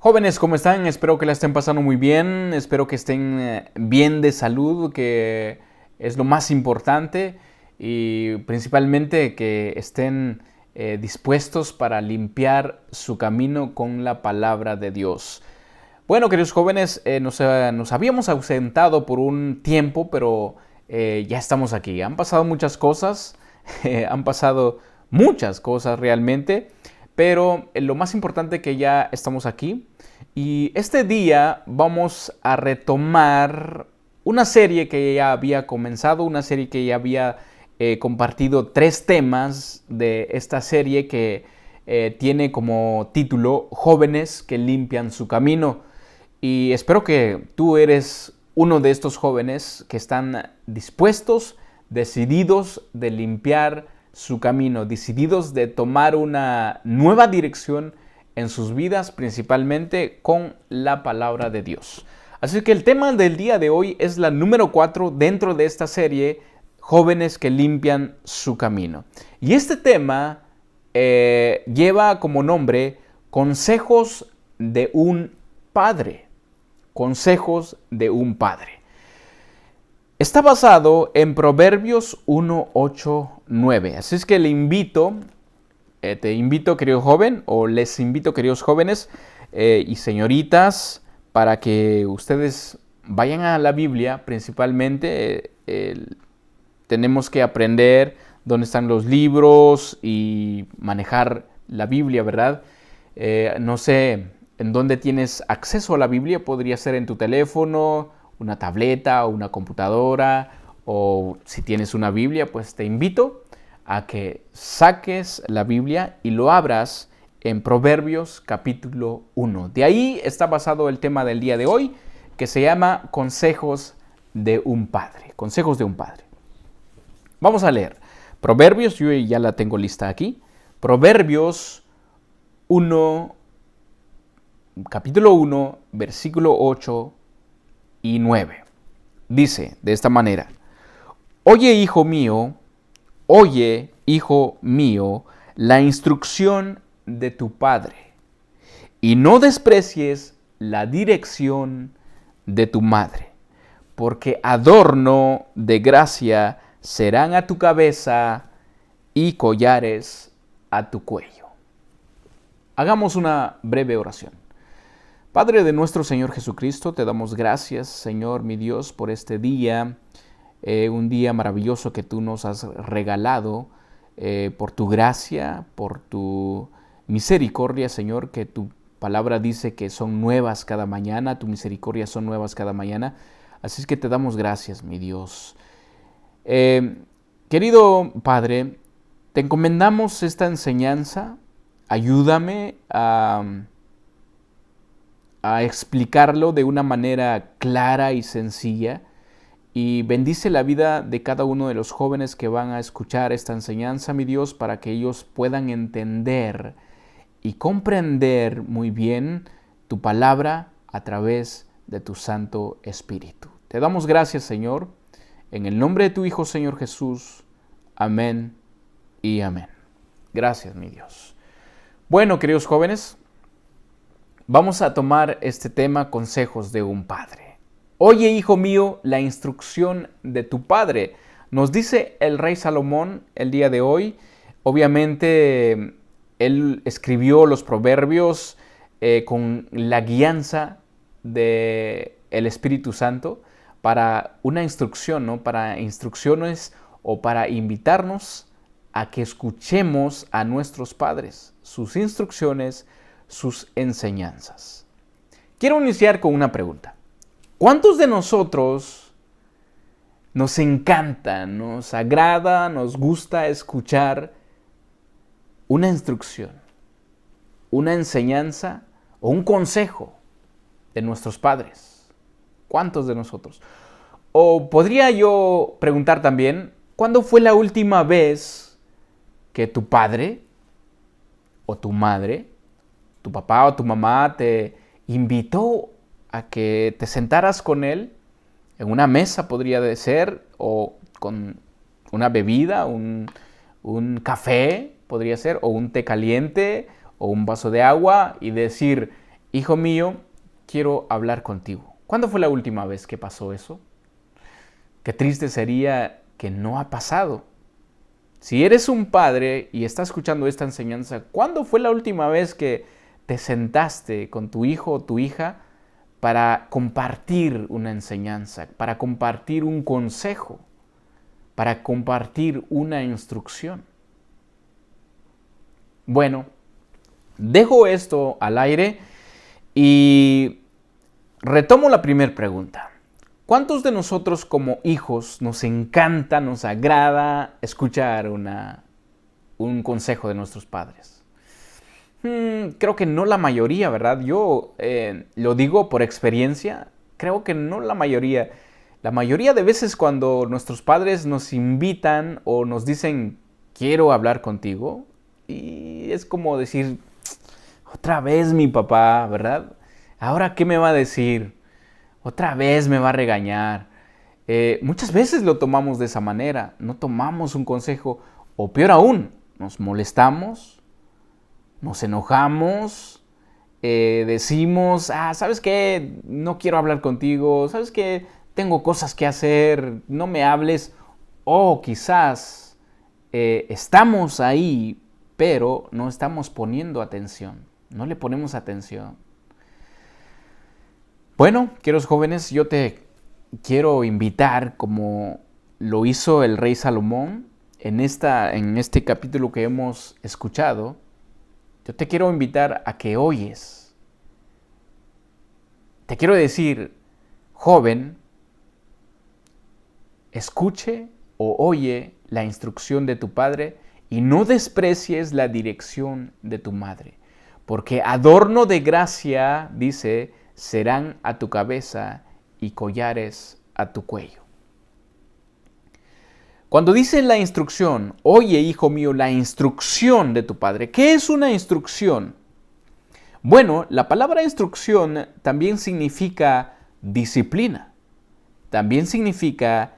Jóvenes, ¿cómo están? Espero que la estén pasando muy bien, espero que estén bien de salud, que es lo más importante, y principalmente que estén dispuestos para limpiar su camino con la palabra de Dios. Bueno, queridos jóvenes, nos habíamos ausentado por un tiempo, pero ya estamos aquí. Han pasado muchas cosas, han pasado muchas cosas realmente, pero lo más importante es que ya estamos aquí. Y este día vamos a retomar una serie que ya había comenzado, una serie que ya había compartido 3 temas de esta serie que tiene como título Jóvenes que limpian su camino. Y espero que tú eres uno de estos jóvenes que están dispuestos, decididos de limpiar su camino, decididos de tomar una nueva dirección en sus vidas, principalmente con la palabra de Dios. Así que el tema del día de hoy es la número 4 dentro de esta serie, Jóvenes que limpian su camino. Y este tema lleva como nombre Consejos de un Padre. Consejos de un Padre. Está basado en Proverbios 1, 8, 9. Así es que te invito, querido joven, o les invito, queridos jóvenes y señoritas, para que ustedes vayan a la Biblia, principalmente. Tenemos que aprender dónde están los libros y manejar la Biblia, ¿verdad? No sé en dónde tienes acceso a la Biblia, podría ser en tu teléfono, una tableta o una computadora, o si tienes una Biblia, pues te invito a que saques la Biblia y lo abras en Proverbios capítulo 1. De ahí está basado el tema del día de hoy, que se llama Consejos de un Padre. Consejos de un Padre. Vamos a leer. Proverbios, yo ya la tengo lista aquí. Proverbios 1, capítulo 1, versículo 8 y 9. Dice de esta manera: oye, hijo mío, la instrucción de tu padre, y no desprecies la dirección de tu madre, porque adorno de gracia serán a tu cabeza y collares a tu cuello. Hagamos una breve oración. Padre de nuestro Señor Jesucristo, te damos gracias, Señor mi Dios, por este día, un día maravilloso que tú nos has regalado, por tu gracia, por tu misericordia, Señor, que tu palabra dice que son nuevas cada mañana, tu misericordia son nuevas cada mañana. Así es que te damos gracias, mi Dios. Querido Padre, te encomendamos esta enseñanza. Ayúdame a explicarlo de una manera clara y sencilla, y bendice la vida de cada uno de los jóvenes que van a escuchar esta enseñanza, mi Dios, para que ellos puedan entender y comprender muy bien tu palabra a través de tu Santo Espíritu. Te damos gracias, Señor, en el nombre de tu Hijo, Señor Jesús. Amén y amén. Gracias, mi Dios. Bueno, queridos jóvenes, vamos a tomar este tema, consejos de un padre. Oye, hijo mío, la instrucción de tu padre. Nos dice el rey Salomón el día de hoy. Obviamente, él escribió los proverbios con la guianza del Espíritu Santo para una instrucción, ¿no? Para instrucciones o para invitarnos a que escuchemos a nuestros padres, sus instrucciones, sus enseñanzas. Quiero iniciar con una pregunta. ¿Cuántos de nosotros nos encanta, nos agrada, nos gusta escuchar una instrucción, una enseñanza o un consejo de nuestros padres? ¿Cuántos de nosotros? O podría yo preguntar también, ¿cuándo fue la última vez que tu padre o tu madre, tu papá o tu mamá te invitó a que te sentaras con él en una mesa, podría ser, o con una bebida, un café, podría ser, o un té caliente, o un vaso de agua, y decir, hijo mío, quiero hablar contigo. ¿Cuándo fue la última vez que pasó eso? Qué triste sería que no ha pasado. Si eres un padre y estás escuchando esta enseñanza, ¿cuándo fue la última vez que te sentaste con tu hijo o tu hija para compartir una enseñanza, para compartir un consejo, para compartir una instrucción? Bueno, dejo esto al aire y retomo la primera pregunta. ¿Cuántos de nosotros como hijos nos encanta, nos agrada escuchar un consejo de nuestros padres? Creo que no la mayoría, ¿verdad? Yo lo digo por experiencia, creo que no la mayoría. La mayoría de veces cuando nuestros padres nos invitan o nos dicen, quiero hablar contigo, y es como decir, otra vez mi papá, ¿verdad? ¿Ahora qué me va a decir? Otra vez me va a regañar. Muchas veces lo tomamos de esa manera, no tomamos un consejo, o peor aún, nos molestamos, nos enojamos, decimos, ¿sabes qué? No quiero hablar contigo, ¿sabes qué? Tengo cosas que hacer, no me hables. O quizás estamos ahí, pero no estamos poniendo atención, no le ponemos atención. Bueno, queridos jóvenes, yo te quiero invitar, como lo hizo el rey Salomón en este capítulo que hemos escuchado. Yo te quiero invitar a que oyes. Te quiero decir, joven, escuche o oye la instrucción de tu padre y no desprecies la dirección de tu madre, porque adorno de gracia, dice, serán a tu cabeza y collares a tu cuello. Cuando dice la instrucción, oye, hijo mío, la instrucción de tu padre, ¿qué es una instrucción? Bueno, la palabra instrucción también significa disciplina, también significa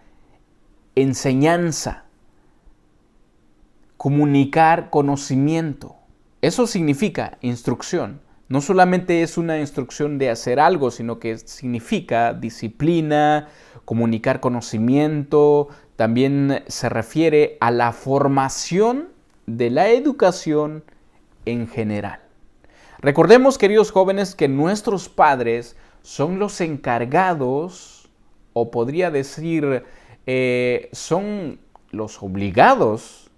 enseñanza, comunicar conocimiento. Eso significa instrucción. No solamente es una instrucción de hacer algo, sino que significa disciplina, comunicar conocimiento. También se refiere a la formación de la educación en general. Recordemos, queridos jóvenes, que nuestros padres son los encargados, o podría decir, son los obligados,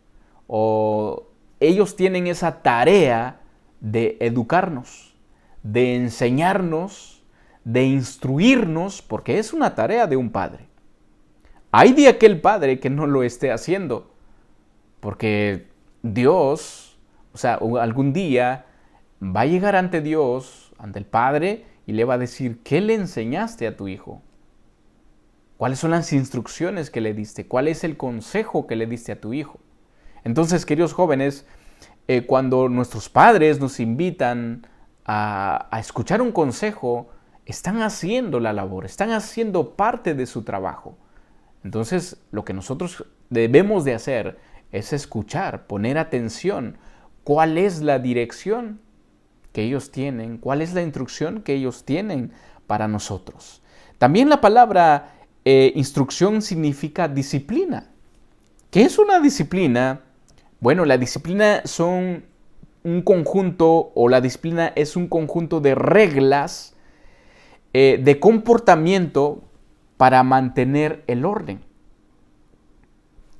o ellos tienen esa tarea de educarnos, de enseñarnos, de instruirnos, porque es una tarea de un padre. Hay de aquel padre que no lo esté haciendo, porque Dios, algún día va a llegar ante Dios, ante el Padre, y le va a decir, ¿qué le enseñaste a tu hijo? ¿Cuáles son las instrucciones que le diste? ¿Cuál es el consejo que le diste a tu hijo? Entonces, queridos jóvenes, cuando nuestros padres nos invitan a escuchar un consejo, están haciendo la labor, están haciendo parte de su trabajo. Entonces, lo que nosotros debemos de hacer es escuchar, poner atención. ¿Cuál es la dirección que ellos tienen? ¿Cuál es la instrucción que ellos tienen para nosotros? También la palabra instrucción significa disciplina. ¿Qué es una disciplina? Bueno, la disciplina son un conjunto, o la disciplina es un conjunto de reglas de comportamiento para mantener el orden.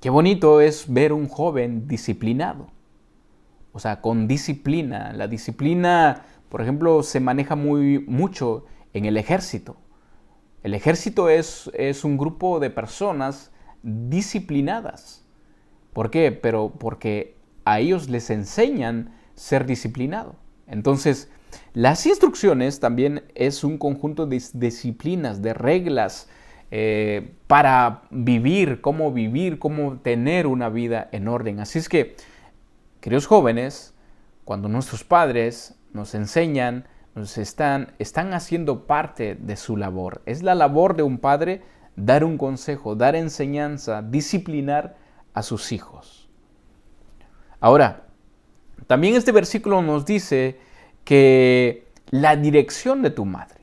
Qué bonito es ver un joven disciplinado, con disciplina. La disciplina, por ejemplo, se maneja mucho en el ejército. El ejército es un grupo de personas disciplinadas. ¿Por qué? Porque a ellos les enseñan ser disciplinado. Entonces, las instrucciones también es un conjunto de disciplinas, de reglas para vivir, cómo tener una vida en orden. Así es que, queridos jóvenes, cuando nuestros padres nos enseñan, están haciendo parte de su labor. Es la labor de un padre dar un consejo, dar enseñanza, disciplinar a sus hijos. Ahora, también este versículo nos dice que la dirección de tu madre.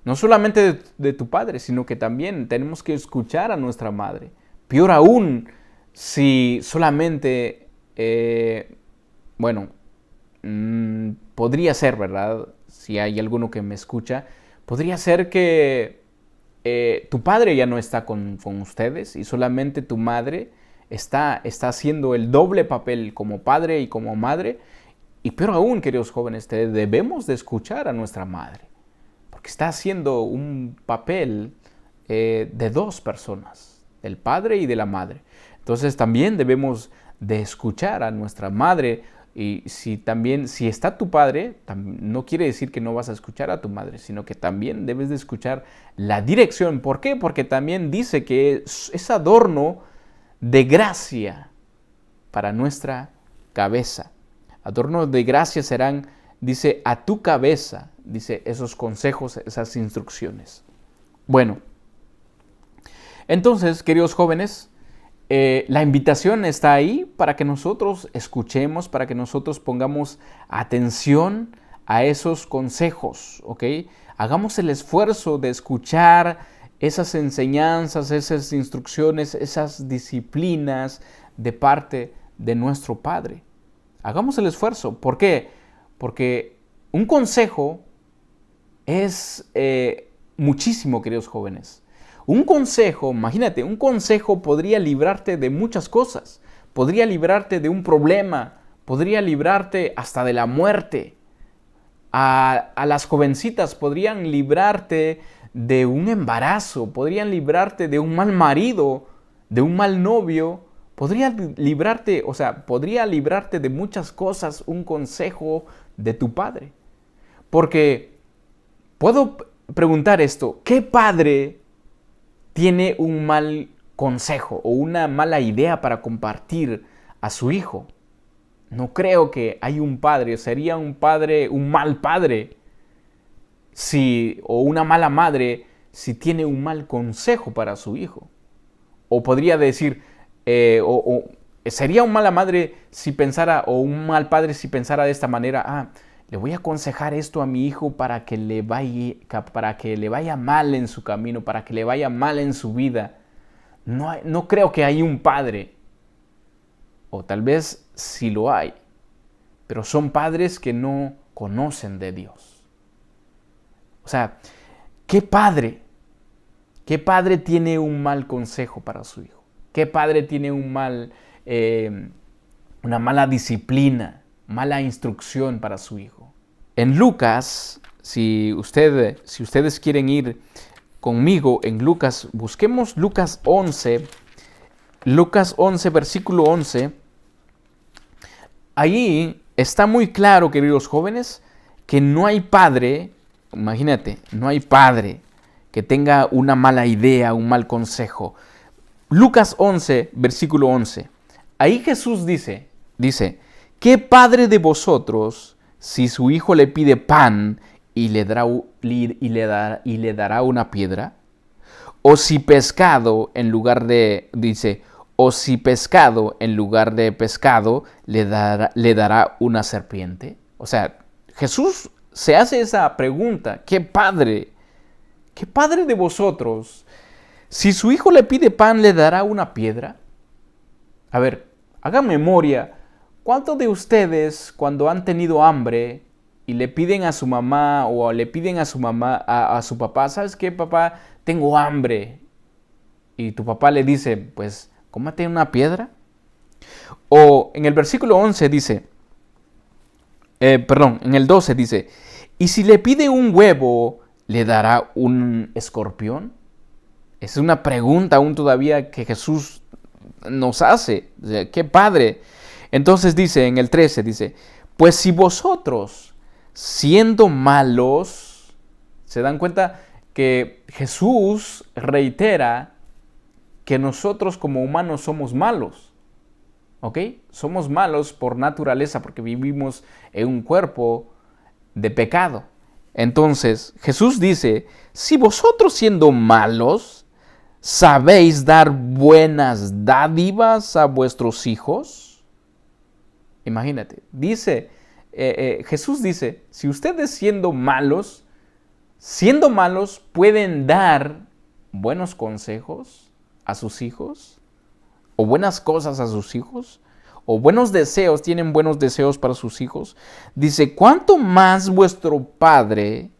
No solamente de tu padre, sino que también tenemos que escuchar a nuestra madre. Peor aún, si solamente, podría ser, ¿verdad? Si hay alguno que me escucha, podría ser que tu padre ya no está con ustedes y solamente tu madre está haciendo el doble papel como padre y como madre. Y peor aún, queridos jóvenes, debemos de escuchar a nuestra madre, porque está haciendo un papel de dos personas, del padre y de la madre. Entonces también debemos de escuchar a nuestra madre. Y si está tu padre, no quiere decir que no vas a escuchar a tu madre, sino que también debes de escuchar la dirección. ¿Por qué? Porque también dice que es adorno de gracia para nuestra cabeza. Adornos de gracia serán, dice, a tu cabeza, dice, esos consejos, esas instrucciones. Bueno, entonces, queridos jóvenes, la invitación está ahí para que nosotros escuchemos, para que nosotros pongamos atención a esos consejos, ¿ok? Hagamos el esfuerzo de escuchar esas enseñanzas, esas instrucciones, esas disciplinas de parte de nuestro Padre. Hagamos el esfuerzo. ¿Por qué? Porque un consejo es muchísimo, queridos jóvenes. Un consejo, imagínate, un consejo podría librarte de muchas cosas. Podría librarte de un problema, podría librarte hasta de la muerte. A las jovencitas podrían librarte de un embarazo, podrían librarte de un mal marido, de un mal novio. Podría librarte de muchas cosas un consejo de tu padre. Porque puedo preguntar esto, ¿qué padre tiene un mal consejo o una mala idea para compartir a su hijo? No creo que hay un padre, sería un mal padre, o una mala madre si tiene un mal consejo para su hijo. O podría decir, sería una mala madre si pensara, o un mal padre si pensara de esta manera, le voy a aconsejar esto a mi hijo para que le vaya mal en su camino, para que le vaya mal en su vida. No creo que hay un padre, o tal vez sí lo hay, pero son padres que no conocen de Dios. O sea, ¿qué padre tiene un mal consejo para su hijo? ¿Qué padre tiene una mala disciplina, mala instrucción para su hijo? En Lucas, si ustedes quieren ir conmigo en Lucas, busquemos Lucas 11, versículo 11. Ahí está muy claro, queridos jóvenes, que no hay padre, imagínate, no hay padre que tenga una mala idea, un mal consejo. Lucas 11, versículo 11. Ahí Jesús dice, ¿qué padre de vosotros, si su hijo le pide pan y le dará una piedra? O si pescado en lugar de pescado le dará una serpiente. O sea, Jesús se hace esa pregunta, ¿qué padre de vosotros, si su hijo le pide pan, le dará una piedra? A ver, hagan memoria. ¿Cuántos de ustedes, cuando han tenido hambre y le piden a su mamá o le piden a su papá, ¿sabes qué, papá? Tengo hambre. Y tu papá le dice, pues, cómate una piedra. O en el versículo 11 dice, en el 12 dice, ¿y si le pide un huevo, le dará un escorpión? Es una pregunta aún todavía que Jesús nos hace. O sea, ¡qué padre! Entonces dice, en el 13, dice, pues si vosotros, siendo malos, ¿se dan cuenta que Jesús reitera que nosotros como humanos somos malos? ¿Ok? Somos malos por naturaleza porque vivimos en un cuerpo de pecado. Entonces, Jesús dice, si vosotros siendo malos, sabéis dar buenas dádivas a vuestros hijos. Imagínate, dice Jesús dice, si ustedes siendo malos, pueden dar buenos consejos a sus hijos, o buenas cosas a sus hijos, o buenos deseos, tienen buenos deseos para sus hijos, dice, ¿cuánto más vuestro Padre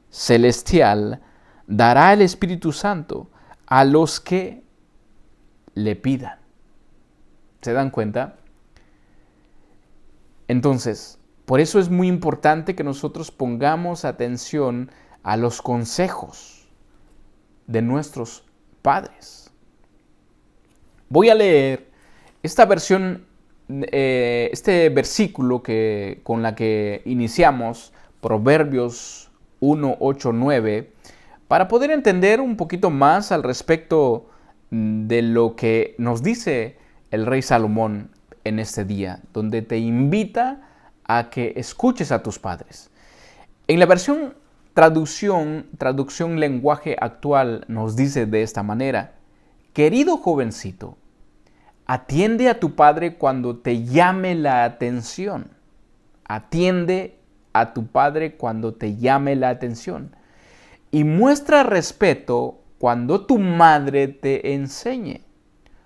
Celestial dará el Espíritu Santo a los que le pidan? ¿Se dan cuenta? Entonces, por eso es muy importante que nosotros pongamos atención a los consejos de nuestros padres. Voy a leer esta versión, este versículo con la que iniciamos, Proverbios 1, 8, 9, para poder entender un poquito más al respecto de lo que nos dice el rey Salomón en este día, donde te invita a que escuches a tus padres. En la versión traducción lenguaje actual nos dice de esta manera: querido jovencito, atiende a tu padre cuando te llame la atención. Atiende a tu padre cuando te llame la atención. Y muestra respeto cuando tu madre te enseñe.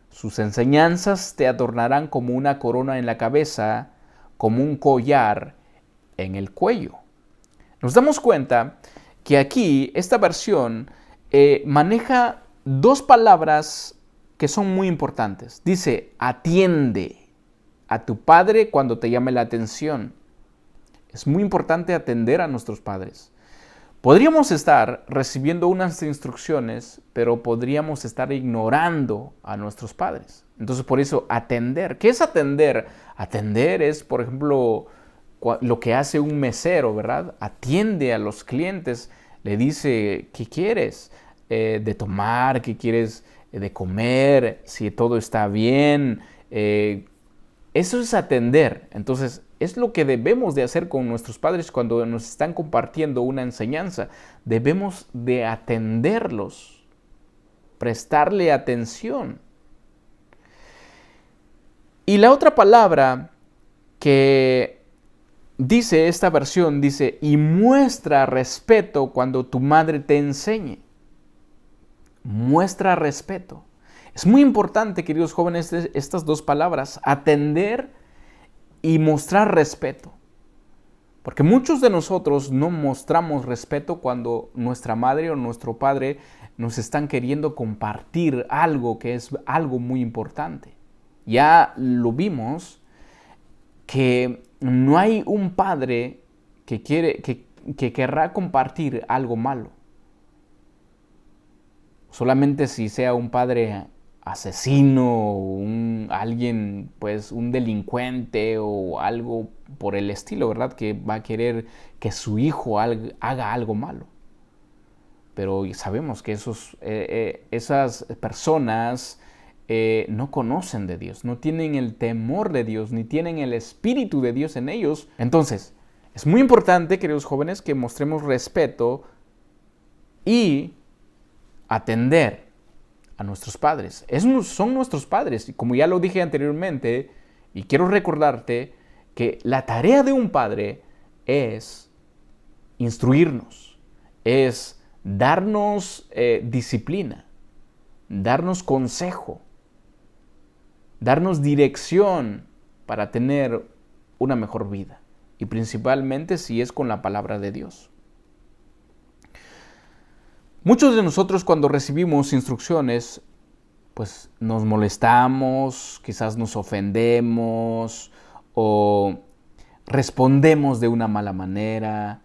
Sus enseñanzas te adornarán como una corona en la cabeza, como un collar en el cuello. Nos damos cuenta que aquí esta versión maneja dos palabras que son muy importantes. Dice, atiende a tu padre cuando te llame la atención. Es muy importante atender a nuestros padres. Podríamos estar recibiendo unas instrucciones, pero podríamos estar ignorando a nuestros padres. Entonces, por eso, atender. ¿Qué es atender? Atender es, por ejemplo, lo que hace un mesero, ¿verdad? Atiende a los clientes, le dice, ¿qué quieres de tomar? ¿Qué quieres de comer? Si todo está bien. Eso es atender. Entonces, es lo que debemos de hacer con nuestros padres cuando nos están compartiendo una enseñanza. Debemos de atenderlos, prestarle atención. Y la otra palabra que dice esta versión, dice, y muestra respeto cuando tu madre te enseñe. Muestra respeto. Es muy importante, queridos jóvenes, estas dos palabras, atender y mostrar respeto. Porque muchos de nosotros no mostramos respeto cuando nuestra madre o nuestro padre nos están queriendo compartir algo que es algo muy importante. Ya lo vimos que no hay un padre que querrá compartir algo malo. Solamente si sea un padre asesino, alguien, pues un delincuente o algo por el estilo, ¿verdad? Que va a querer que su hijo haga algo malo. Pero sabemos que esas personas no conocen de Dios, no tienen el temor de Dios, ni tienen el Espíritu de Dios en ellos. Entonces, es muy importante, queridos jóvenes, que mostremos respeto y atender a nuestros padres. Son nuestros padres. Y como ya lo dije anteriormente, y quiero recordarte que la tarea de un padre es instruirnos, es darnos disciplina, darnos consejo, darnos dirección para tener una mejor vida. Y principalmente si es con la palabra de Dios. Muchos de nosotros cuando recibimos instrucciones, pues nos molestamos, quizás nos ofendemos o respondemos de una mala manera.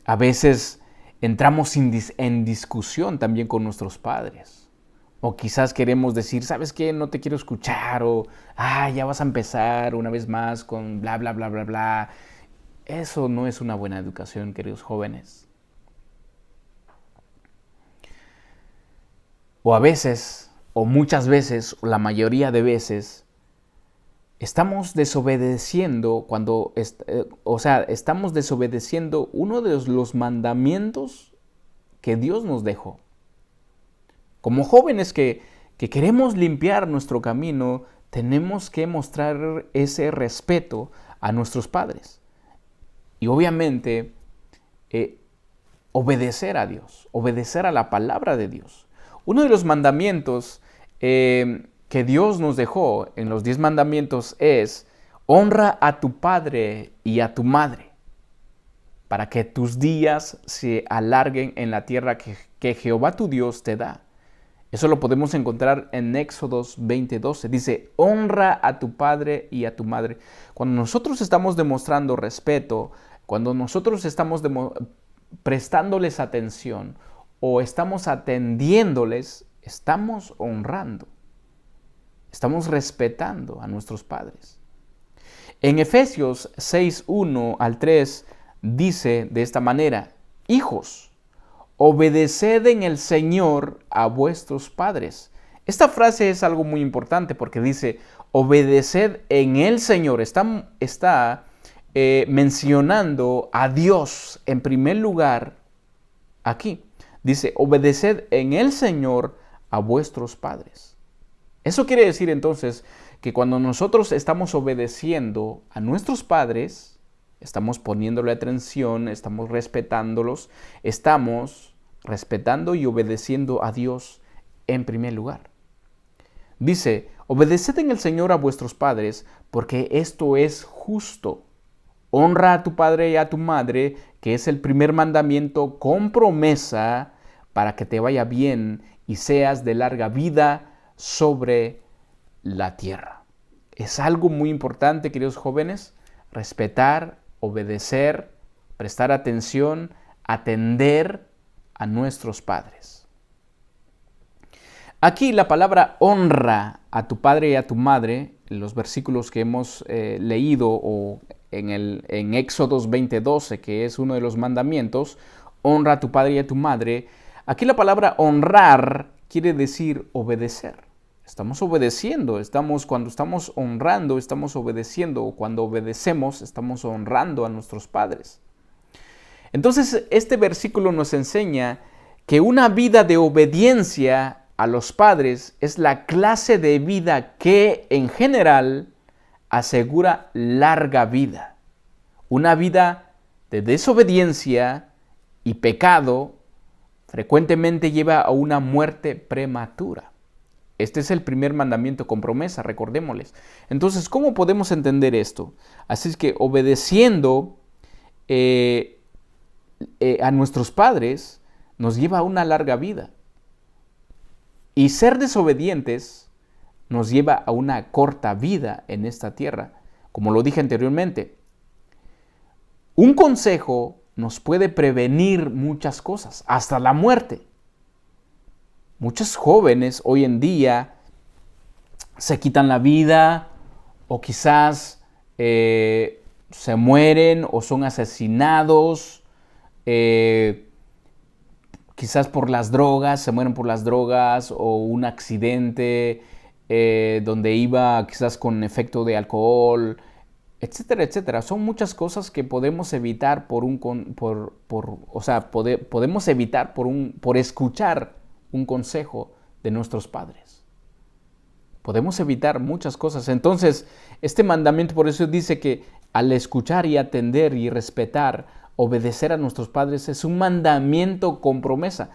A veces entramos en discusión también con nuestros padres. O quizás queremos decir, ¿sabes qué? No te quiero escuchar. O, ya vas a empezar una vez más con bla, bla, bla, bla, bla. Eso no es una buena educación, queridos jóvenes. O a veces, o muchas veces, o la mayoría de veces, estamos desobedeciendo estamos desobedeciendo uno de los mandamientos que Dios nos dejó. Como jóvenes que queremos limpiar nuestro camino, tenemos que mostrar ese respeto a nuestros padres. Y obviamente obedecer a Dios, obedecer a la palabra de Dios. Uno de los mandamientos que Dios nos dejó en los 10 mandamientos es: honra a tu padre y a tu madre, para que tus días se alarguen en la tierra que Jehová tu Dios te da. Eso lo podemos encontrar en Éxodos 20:12. Dice: honra a tu padre y a tu madre. Cuando nosotros estamos demostrando respeto, cuando nosotros estamos prestándoles atención o estamos atendiéndoles, estamos honrando, estamos respetando a nuestros padres. En Efesios 6:1 al 3 dice de esta manera: hijos, obedeced en el Señor a vuestros padres. Esta frase es algo muy importante porque dice obedeced en el Señor. Está mencionando a Dios en primer lugar aquí. Dice obedeced en el Señor a vuestros padres. Eso quiere decir entonces que cuando nosotros estamos obedeciendo a nuestros padres, estamos poniéndole atención, estamos respetándolos, estamos respetando y obedeciendo a Dios en primer lugar. Dice: obedeced en el Señor a vuestros padres, porque esto es justo. Honra a tu padre y a tu madre, que es el primer mandamiento con promesa, para que te vaya bien y seas de larga vida sobre la tierra. Es algo muy importante, queridos jóvenes, respetar, obedecer, prestar atención, atender a nuestros padres. Aquí la palabra honra a tu padre y a tu madre, en los versículos que hemos leído, o en Éxodos 20:12, que es uno de los mandamientos, honra a tu padre y a tu madre. Aquí la palabra honrar quiere decir obedecer. Estamos obedeciendo, cuando estamos honrando, estamos obedeciendo, o cuando obedecemos, estamos honrando a nuestros padres. Entonces, este versículo nos enseña que una vida de obediencia a los padres es la clase de vida que, en general, asegura larga vida. Una vida de desobediencia y pecado frecuentemente lleva a una muerte prematura. Este es el primer mandamiento con promesa, recordémosles. Entonces, ¿cómo podemos entender esto? Así es que obedeciendo a nuestros padres nos lleva a una larga vida. Y ser desobedientes nos lleva a una corta vida en esta tierra. Como lo dije anteriormente, un consejo nos puede prevenir muchas cosas, hasta la muerte. Muchos jóvenes hoy en día se quitan la vida, o quizás se mueren o son asesinados, quizás por las drogas, se mueren por las drogas, o un accidente donde iba quizás con efecto de alcohol, etcétera, etcétera. Son muchas cosas que podemos evitar podemos evitar por escuchar un consejo de nuestros padres. Podemos evitar muchas cosas. Entonces, este mandamiento por eso dice que al escuchar y atender y respetar, obedecer a nuestros padres es un mandamiento con promesa,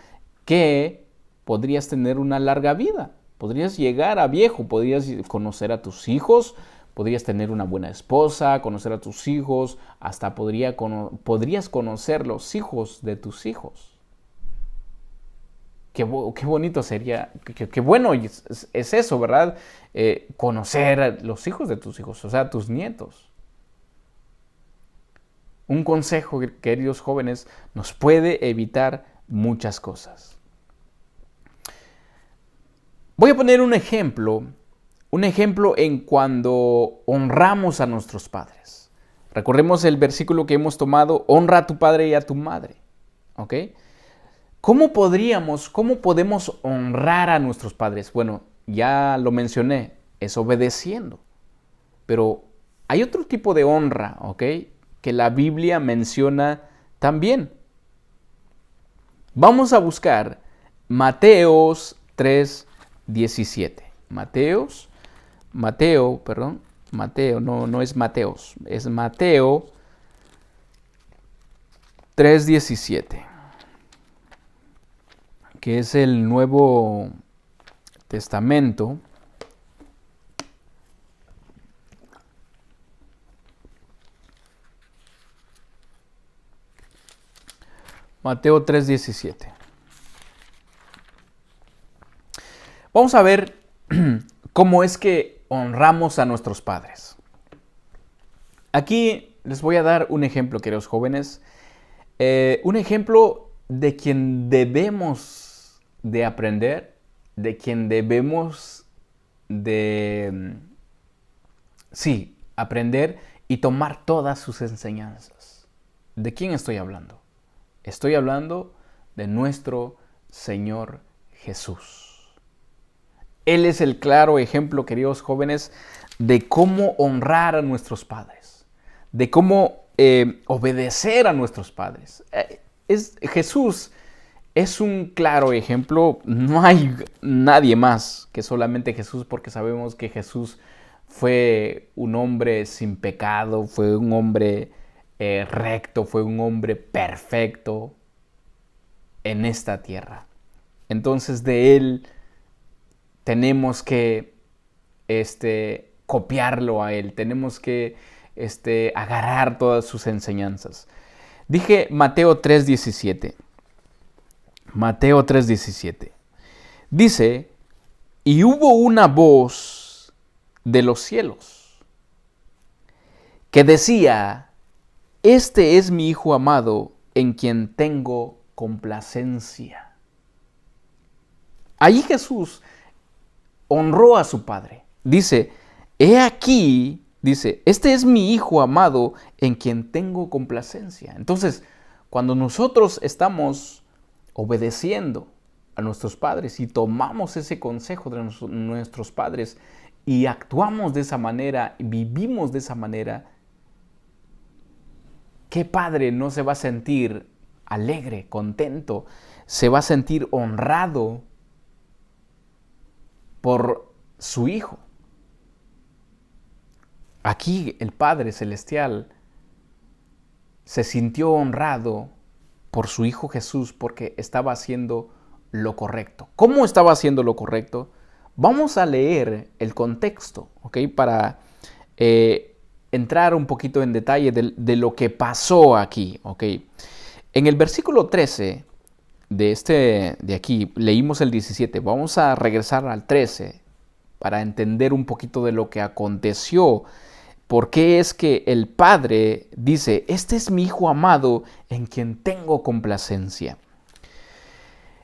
que podrías tener una larga vida, podrías llegar a viejo, podrías conocer a tus hijos, podrías tener una buena esposa, conocer a tus hijos, hasta podrías conocer los hijos de tus hijos. Qué bonito sería, qué bueno es eso, ¿verdad? Conocer a los hijos de tus hijos, o sea, tus nietos. Un consejo, queridos jóvenes, nos puede evitar muchas cosas. Voy a poner un ejemplo en cuando honramos a nuestros padres. Recordemos el versículo que hemos tomado: honra a tu padre y a tu madre. ¿Ok? ¿Cómo podemos honrar a nuestros padres? Bueno, ya lo mencioné, es obedeciendo. Pero hay otro tipo de honra, ¿ok?, que la Biblia menciona también. Vamos a buscar Mateos 3:17. Mateo Mateo, no es Mateos, es Mateo 3:17, que es el Nuevo Testamento. Mateo 3:17. Vamos a ver cómo es que honramos a nuestros padres. Aquí les voy a dar un ejemplo, queridos jóvenes. Un ejemplo de quien debemos de aprender, de quien debemos de, sí, aprender y tomar todas sus enseñanzas. ¿De quién estoy hablando? Estoy hablando de nuestro Señor Jesús. Él es el claro ejemplo, queridos jóvenes, de cómo honrar a nuestros padres, de cómo obedecer a nuestros padres. Jesús es un claro ejemplo. No hay nadie más que solamente Jesús, porque sabemos que Jesús fue un hombre sin pecado, fue un hombre recto, fue un hombre perfecto en esta tierra. Entonces de él tenemos que copiarlo a él, tenemos que agarrar todas sus enseñanzas. Dije Mateo 3:17. Mateo 3:17. Dice, y hubo una voz de los cielos que decía, este es mi Hijo amado, en quien tengo complacencia. Allí Jesús honró a su Padre. Dice, he aquí, dice, este es mi Hijo amado, en quien tengo complacencia. Entonces, cuando nosotros estamos obedeciendo a nuestros padres y tomamos ese consejo de nuestros padres y actuamos de esa manera, vivimos de esa manera, ¿qué padre no se va a sentir alegre, contento? Se va a sentir honrado por su hijo. Aquí el Padre Celestial se sintió honrado por su Hijo Jesús porque estaba haciendo lo correcto. ¿Cómo estaba haciendo lo correcto? Vamos a leer el contexto, ¿ok? Para entrar un poquito en detalle de lo que pasó aquí, ¿ok? En el versículo 13 de aquí, leímos el 17. Vamos a regresar al 13 para entender un poquito de lo que aconteció. ¿Por qué es que el Padre dice, este es mi Hijo amado en quien tengo complacencia?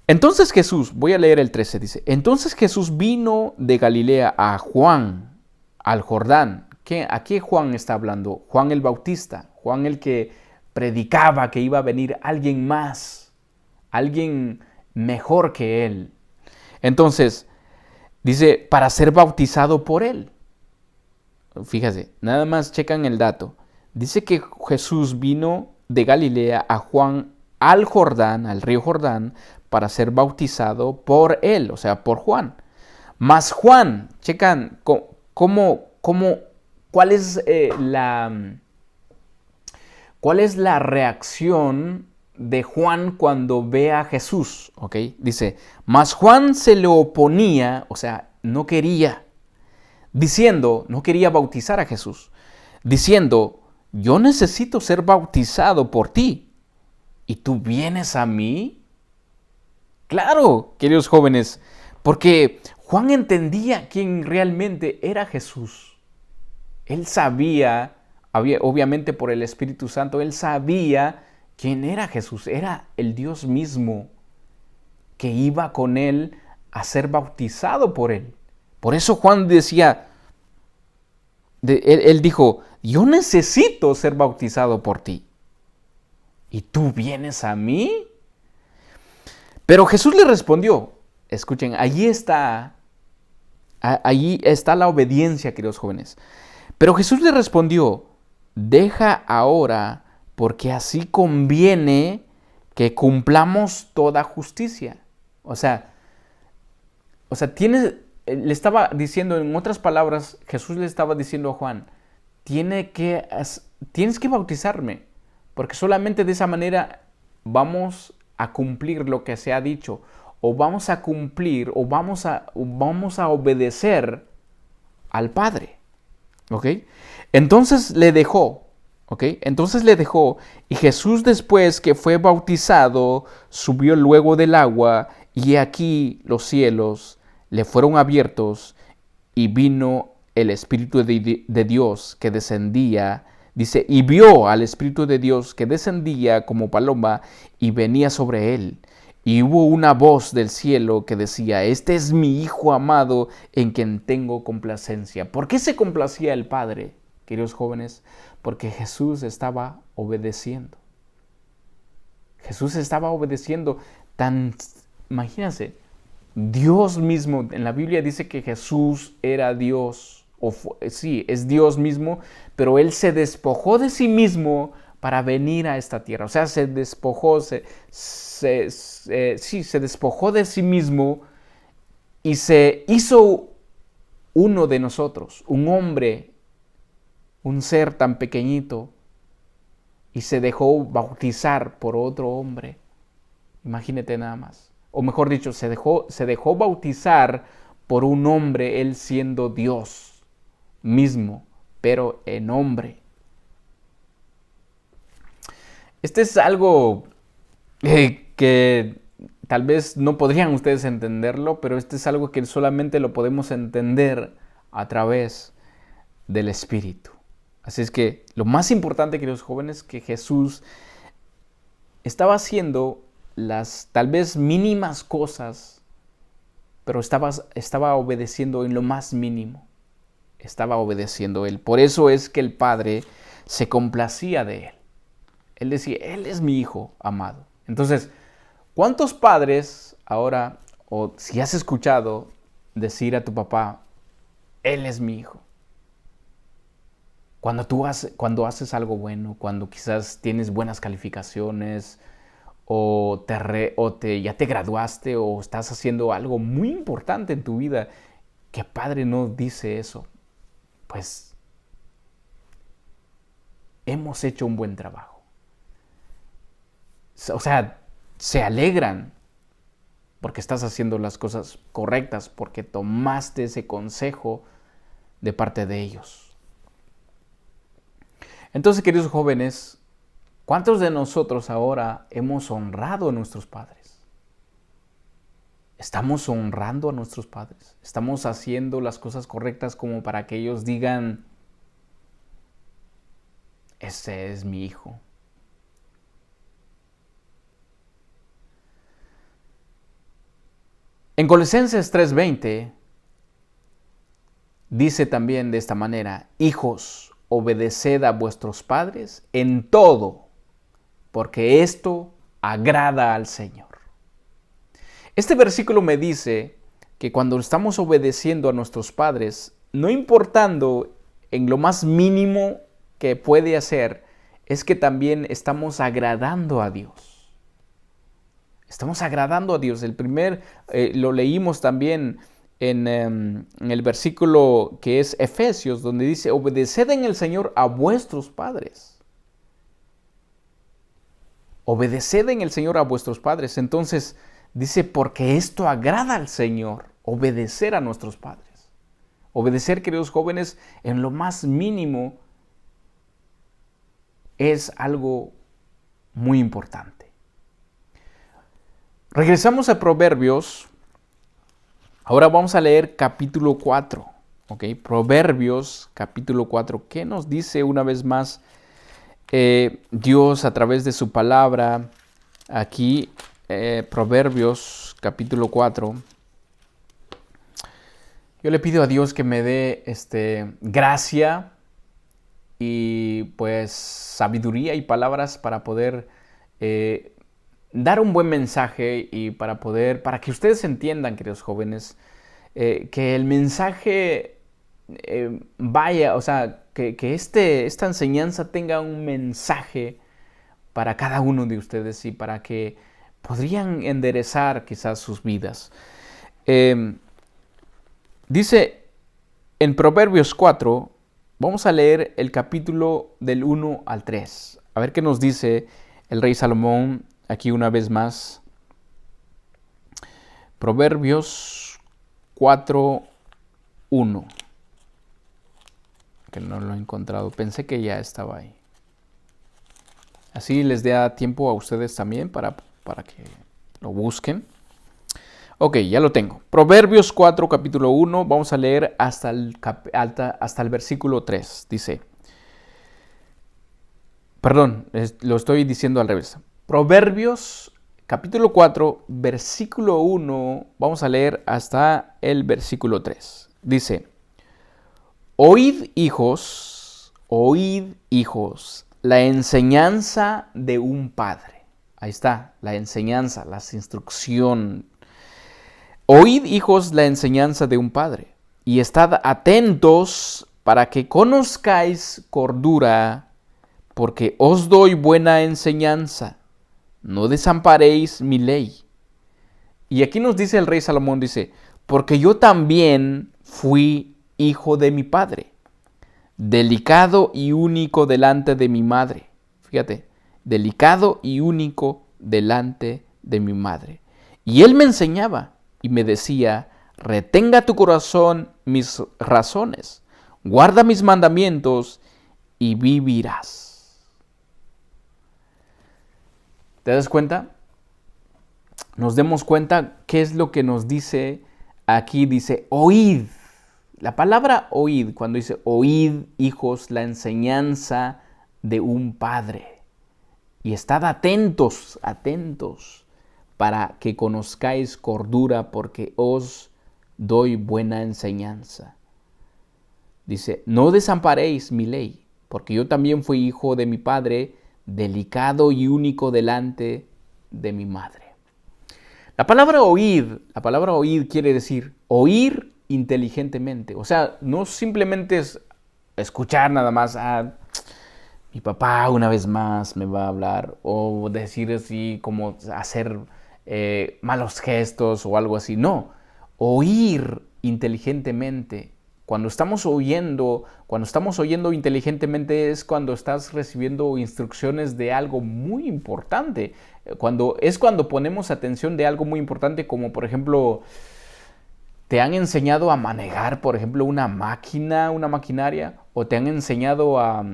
Entonces Jesús, voy a leer el 13, dice, entonces Jesús vino de Galilea a Juan, al Jordán. ¿A qué Juan está hablando? Juan el Bautista, Juan el que predicaba que iba a venir alguien más, alguien mejor que él. Entonces, dice, para ser bautizado por él. Fíjate, nada más checan el dato. Dice que Jesús vino de Galilea a Juan al Jordán, al río Jordán, para ser bautizado por él, o sea, por Juan. Mas Juan, checan cuál es la reacción de Juan cuando ve a Jesús, ¿ok? Dice, mas Juan se le oponía, o sea, no quería, diciendo, no quería bautizar a Jesús, diciendo, yo necesito ser bautizado por ti, ¿y tú vienes a mí? Claro, queridos jóvenes, porque Juan entendía quién realmente era Jesús. Él sabía, obviamente por el Espíritu Santo, él sabía quién era Jesús. Era el Dios mismo que iba con él a ser bautizado por él. Por eso Juan decía, él dijo, yo necesito ser bautizado por ti. ¿Y tú vienes a mí? Pero Jesús le respondió, escuchen, allí está la obediencia, queridos jóvenes. Pero Jesús le respondió, deja ahora, porque así conviene que cumplamos toda justicia. O sea, le estaba diciendo, en otras palabras, Jesús le estaba diciendo a Juan, tienes que bautizarme, porque solamente de esa manera vamos a cumplir lo que se ha dicho, o vamos a cumplir, o vamos a obedecer al Padre. ¿Ok? Entonces le dejó. ¿Ok? Entonces le dejó. Y Jesús, después que fue bautizado, subió luego del agua, y aquí los cielos le fueron abiertos, y vino el Espíritu de Dios que descendía. Dice, y vio al Espíritu de Dios que descendía como paloma y venía sobre él. Y hubo una voz del cielo que decía, este es mi Hijo amado en quien tengo complacencia. ¿Por qué se complacía el Padre, queridos jóvenes? Porque Jesús estaba obedeciendo. Jesús estaba obedeciendo imagínense, Dios mismo, en la Biblia dice que Jesús era Dios, sí, es Dios mismo, pero Él se despojó de sí mismo para venir a esta tierra. O sea, se despojó, se despojó de sí mismo y se hizo uno de nosotros, un hombre, un ser tan pequeñito, y se dejó bautizar por otro hombre. Imagínate nada más. O mejor dicho, se dejó bautizar por un hombre, él siendo Dios mismo, pero en hombre. Este es algo que tal vez no podrían ustedes entenderlo, pero este es algo que solamente lo podemos entender a través del Espíritu. Así es que lo más importante, queridos jóvenes, que Jesús estaba haciendo las tal vez mínimas cosas, pero estaba obedeciendo en lo más mínimo. Estaba obedeciendo Él. Por eso es que el Padre se complacía de Él. Él decía, Él es mi Hijo amado. Entonces, ¿cuántos padres ahora, o si has escuchado decir a tu papá, Él es mi hijo? Cuando haces algo bueno, cuando quizás tienes buenas calificaciones, ya te graduaste, o estás haciendo algo muy importante en tu vida, ¿qué padre no dice eso? Pues hemos hecho un buen trabajo. O sea, se alegran porque estás haciendo las cosas correctas, porque tomaste ese consejo de parte de ellos. Entonces, queridos jóvenes, ¿cuántos de nosotros ahora hemos honrado a nuestros padres? ¿Estamos honrando a nuestros padres? ¿Estamos haciendo las cosas correctas como para que ellos digan, ese es mi hijo? En Colosenses 3:20 dice también de esta manera, hijos, obedeced a vuestros padres en todo, porque esto agrada al Señor. Este versículo me dice que cuando estamos obedeciendo a nuestros padres, no importando en lo más mínimo que puede hacer, es que también estamos agradando a Dios. Estamos agradando a Dios. Lo leímos también en el versículo que es Efesios, donde dice, obedeced en el Señor a vuestros padres. Obedeced en el Señor a vuestros padres. Entonces dice, porque esto agrada al Señor, obedecer a nuestros padres. Obedecer, queridos jóvenes, en lo más mínimo es algo muy importante. Regresamos a Proverbios. Ahora vamos a leer capítulo 4. ¿Ok? Proverbios capítulo 4. ¿Qué nos dice una vez más Dios a través de su palabra? Aquí, Proverbios capítulo 4. Yo le pido a Dios que me dé gracia y pues sabiduría y palabras para poder dar un buen mensaje y para que ustedes entiendan, queridos jóvenes, que el mensaje vaya, o sea, que esta enseñanza tenga un mensaje para cada uno de ustedes y para que podrían enderezar quizás sus vidas. Dice en Proverbios 4, vamos a leer el capítulo del 1 al 3. A ver qué nos dice el rey Salomón aquí una vez más. Proverbios 4, 1. Que no lo he encontrado. Pensé que ya estaba ahí. Así les da tiempo a ustedes también para que lo busquen. Ok, ya lo tengo. Proverbios 4, capítulo 1. Vamos a leer hasta el versículo 3. Dice, perdón, lo estoy diciendo al revés. Proverbios capítulo 4, versículo 1. Vamos a leer hasta el versículo 3. Dice, oíd hijos, la enseñanza de un padre. Ahí está, la enseñanza, la instrucción. Oíd, hijos, la enseñanza de un padre, y estad atentos para que conozcáis cordura, porque os doy buena enseñanza. No desamparéis mi ley. Y aquí nos dice el rey Salomón, dice, porque yo también fui hijo de mi padre, delicado y único delante de mi madre. Fíjate, delicado y único delante de mi madre. Y él me enseñaba y me decía, retenga tu corazón mis razones, guarda mis mandamientos y vivirás. ¿Te das cuenta? Nos demos cuenta qué es lo que nos dice aquí. Dice, oíd. La palabra oíd, cuando dice oíd, hijos, la enseñanza de un padre. Y estad atentos, atentos, para que conozcáis cordura, porque os doy buena enseñanza. Dice, no desamparéis mi ley, porque yo también fui hijo de mi padre, delicado y único delante de mi madre. La palabra oír quiere decir oír inteligentemente. O sea, no simplemente es escuchar nada más, mi papá una vez más me va a hablar, o decir así como hacer malos gestos o algo así. No, oír inteligentemente. Cuando estamos oyendo inteligentemente es cuando estás recibiendo instrucciones de algo muy importante. Cuando ponemos atención de algo muy importante, como por ejemplo, te han enseñado a manejar, por ejemplo, una maquinaria, o te han enseñado a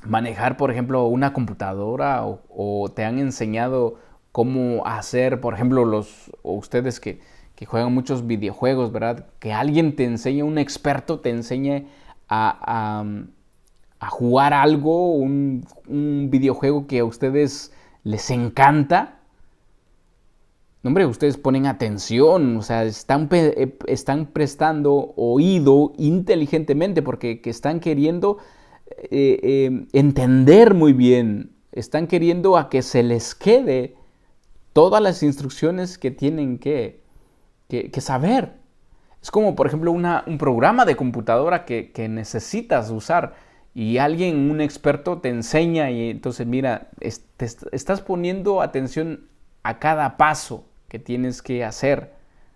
manejar, por ejemplo, una computadora, o te han enseñado cómo hacer, por ejemplo, ustedes que juegan muchos videojuegos, ¿verdad? Que alguien te enseñe, un experto te enseñe a jugar algo, un videojuego que a ustedes les encanta. No, hombre, ustedes ponen atención, o sea, están prestando oído inteligentemente porque están queriendo entender muy bien, están queriendo a que se les quede todas las instrucciones que tienen que saber. Es como, por ejemplo, un programa de computadora que necesitas usar y un experto te enseña y entonces mira, estás poniendo atención a cada paso que tienes que hacer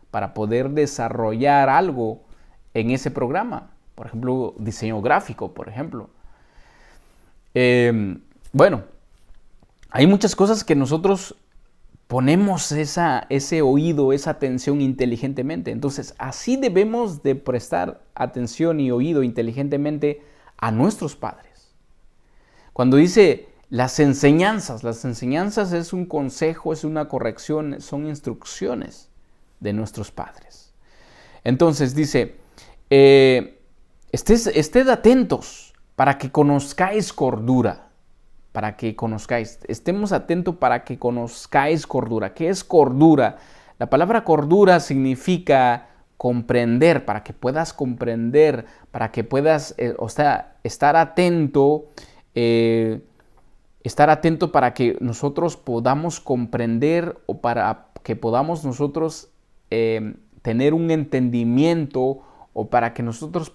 para poder desarrollar algo en ese programa. Por ejemplo, diseño gráfico, por ejemplo. Bueno, hay muchas cosas que nosotros ponemos ese oído, esa atención inteligentemente. Entonces, así debemos de prestar atención y oído inteligentemente a nuestros padres. Cuando dice las enseñanzas es un consejo, es una corrección, son instrucciones de nuestros padres. Entonces dice, ested atentos para que conozcáis cordura. Estemos atentos para que conozcáis cordura. ¿Qué es cordura? La palabra cordura significa comprender, para que puedas comprender, para que puedas, estar atento para que nosotros podamos comprender o para que podamos nosotros tener un entendimiento o para que nosotros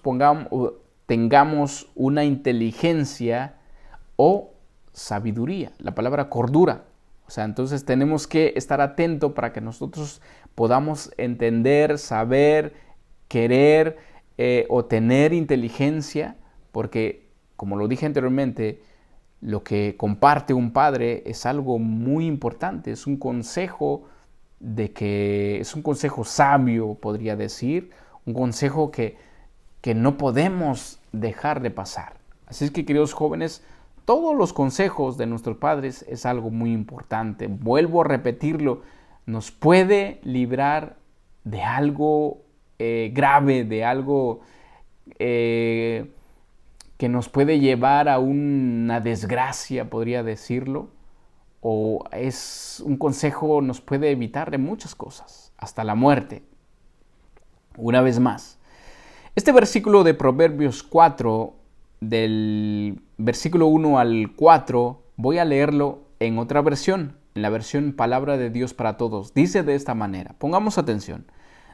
tengamos una inteligencia o sabiduría, la palabra cordura. O sea, entonces tenemos que estar atentos para que nosotros podamos entender, saber querer o tener inteligencia, porque, como lo dije anteriormente, lo que comparte un padre es algo muy importante, es un consejo es un consejo sabio, podría decir, un consejo que no podemos dejar de pasar. Así es que, queridos jóvenes, todos los consejos de nuestros padres es algo muy importante. Vuelvo a repetirlo, nos puede librar de algo grave, de algo que nos puede llevar a una desgracia, podría decirlo, o es un consejo nos puede evitar de muchas cosas, hasta la muerte. Una vez más, este versículo de Proverbios 4, del versículo 1 al 4, voy a leerlo en otra versión, en la versión Palabra de Dios para Todos. Dice de esta manera, pongamos atención.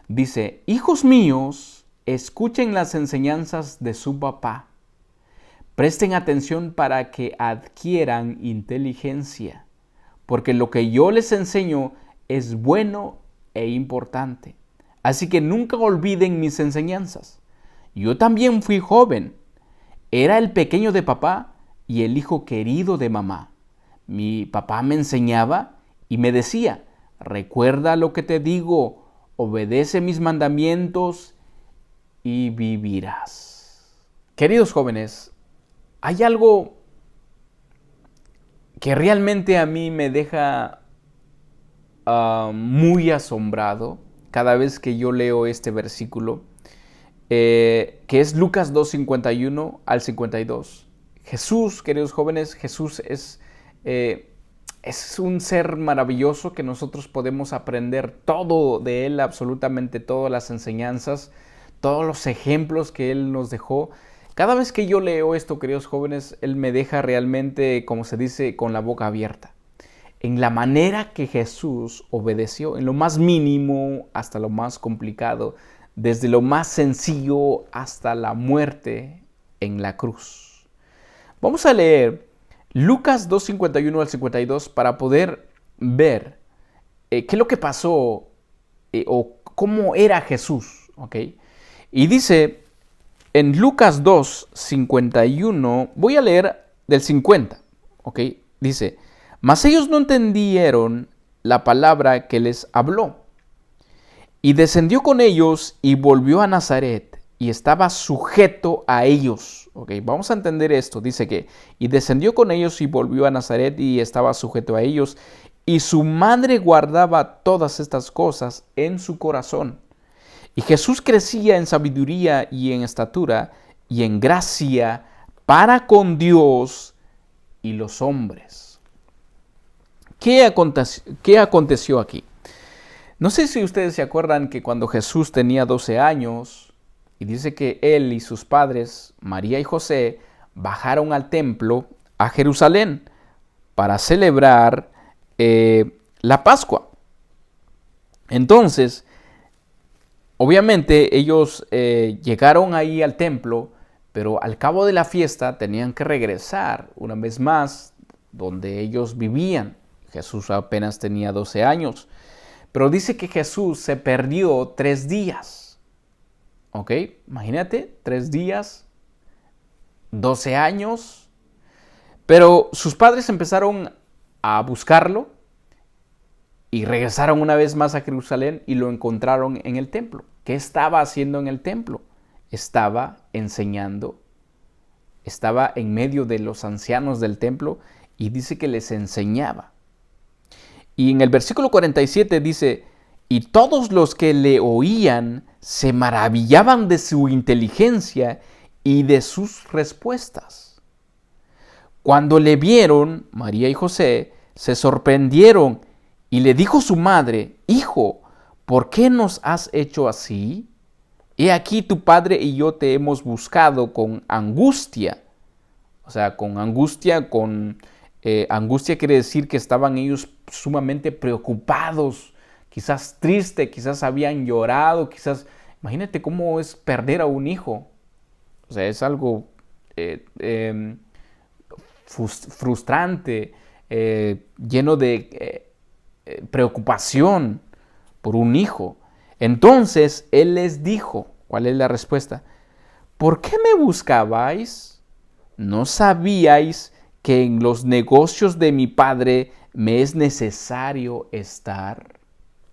Dice, hijos míos, escuchen las enseñanzas de su papá. Presten atención para que adquieran inteligencia, porque lo que yo les enseño es bueno e importante. Así que nunca olviden mis enseñanzas. Yo también fui joven. Era el pequeño de papá y el hijo querido de mamá. Mi papá me enseñaba y me decía, recuerda lo que te digo, obedece mis mandamientos y vivirás. Queridos jóvenes, hay algo que realmente a mí me deja muy asombrado cada vez que yo leo este versículo, que es Lucas 2, 51 al 52. Jesús, queridos jóvenes, Jesús es un ser maravilloso que nosotros podemos aprender todo de Él, absolutamente todas las enseñanzas, todos los ejemplos que Él nos dejó. Cada vez que yo leo esto, queridos jóvenes, Él me deja realmente, como se dice, con la boca abierta. En la manera que Jesús obedeció, en lo más mínimo hasta lo más complicado, desde lo más sencillo hasta la muerte en la cruz. Vamos a leer Lucas 2, 51 al 52 para poder ver qué es lo que pasó o cómo era Jesús. ¿Okay? Y dice en Lucas 2, 51, voy a leer del 50. ¿Okay? Dice, mas ellos no entendieron la palabra que les habló. Y descendió con ellos y volvió a Nazaret y estaba sujeto a ellos. Okay, vamos a entender esto. Dice que, y descendió con ellos y volvió a Nazaret y estaba sujeto a ellos. Y su madre guardaba todas estas cosas en su corazón. Y Jesús crecía en sabiduría y en estatura y en gracia para con Dios y los hombres. ¿Qué aconteció aquí? No sé si ustedes se acuerdan que cuando Jesús tenía 12 años, y dice que él y sus padres, María y José, bajaron al templo a Jerusalén para celebrar la Pascua. Entonces, obviamente ellos llegaron ahí al templo, pero al cabo de la fiesta tenían que regresar una vez más donde ellos vivían. Jesús apenas tenía 12 años. Pero dice que Jesús se perdió 3 días. ¿Ok? Imagínate, 3 días, 12 años. Pero sus padres empezaron a buscarlo y regresaron una vez más a Jerusalén y lo encontraron en el templo. ¿Qué estaba haciendo en el templo? Estaba enseñando. Estaba en medio de los ancianos del templo y dice que les enseñaba. Y en el versículo 47 dice, y todos los que le oían se maravillaban de su inteligencia y de sus respuestas. Cuando le vieron, María y José se sorprendieron y le dijo su madre, hijo, ¿por qué nos has hecho así? He aquí tu padre y yo te hemos buscado con angustia. O sea, con angustia, angustia quiere decir que estaban ellos sumamente preocupados, quizás tristes, quizás habían llorado, quizás, imagínate cómo es perder a un hijo. O sea, es algo frustrante, lleno de preocupación por un hijo. Entonces él les dijo, ¿Cuál es la respuesta? ¿Por qué me buscabais? ¿No sabíais que en los negocios de mi padre me es necesario estar?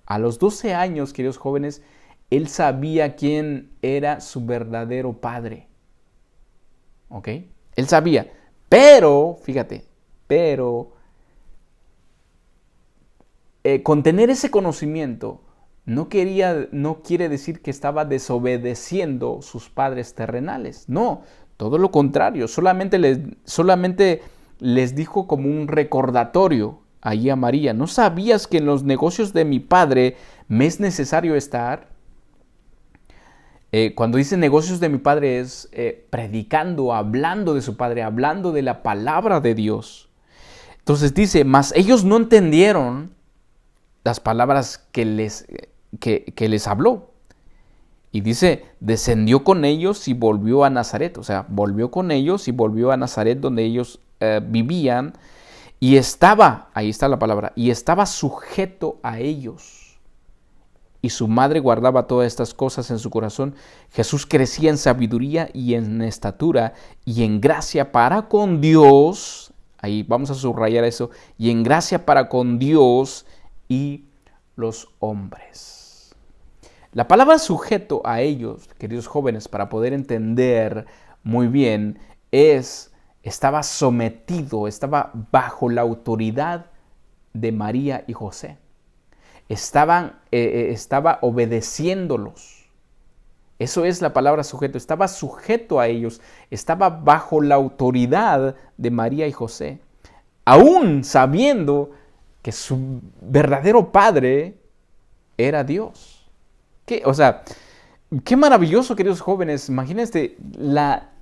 A los 12 años, queridos jóvenes, él sabía quién era su verdadero padre. ¿Ok? Él sabía. Pero, fíjate, con tener ese conocimiento no quiere decir que estaba desobedeciendo sus padres terrenales. No, todo lo contrario. Solamente les dijo como un recordatorio allí a María. ¿No sabías que en los negocios de mi padre me es necesario estar? Cuando dice negocios de mi padre es predicando, hablando de su padre, hablando de la palabra de Dios. Entonces dice, mas ellos no entendieron las palabras que les habló. Y dice, descendió con ellos y volvió a Nazaret. O sea, volvió con ellos y volvió a Nazaret donde ellos vivían. Y estaba, ahí está la palabra, y estaba sujeto a ellos. Y su madre guardaba todas estas cosas en su corazón. Jesús crecía en sabiduría y en estatura y en gracia para con Dios. Ahí vamos a subrayar eso. Y en gracia para con Dios y los hombres. La palabra sujeto a ellos, queridos jóvenes, para poder entender muy bien, estaba sometido, estaba bajo la autoridad de María y José. Estaba obedeciéndolos. Eso es la palabra sujeto. Estaba sujeto a ellos. Estaba bajo la autoridad de María y José. Aún sabiendo que su verdadero padre era Dios. O sea, qué maravilloso, queridos jóvenes. Imagínense la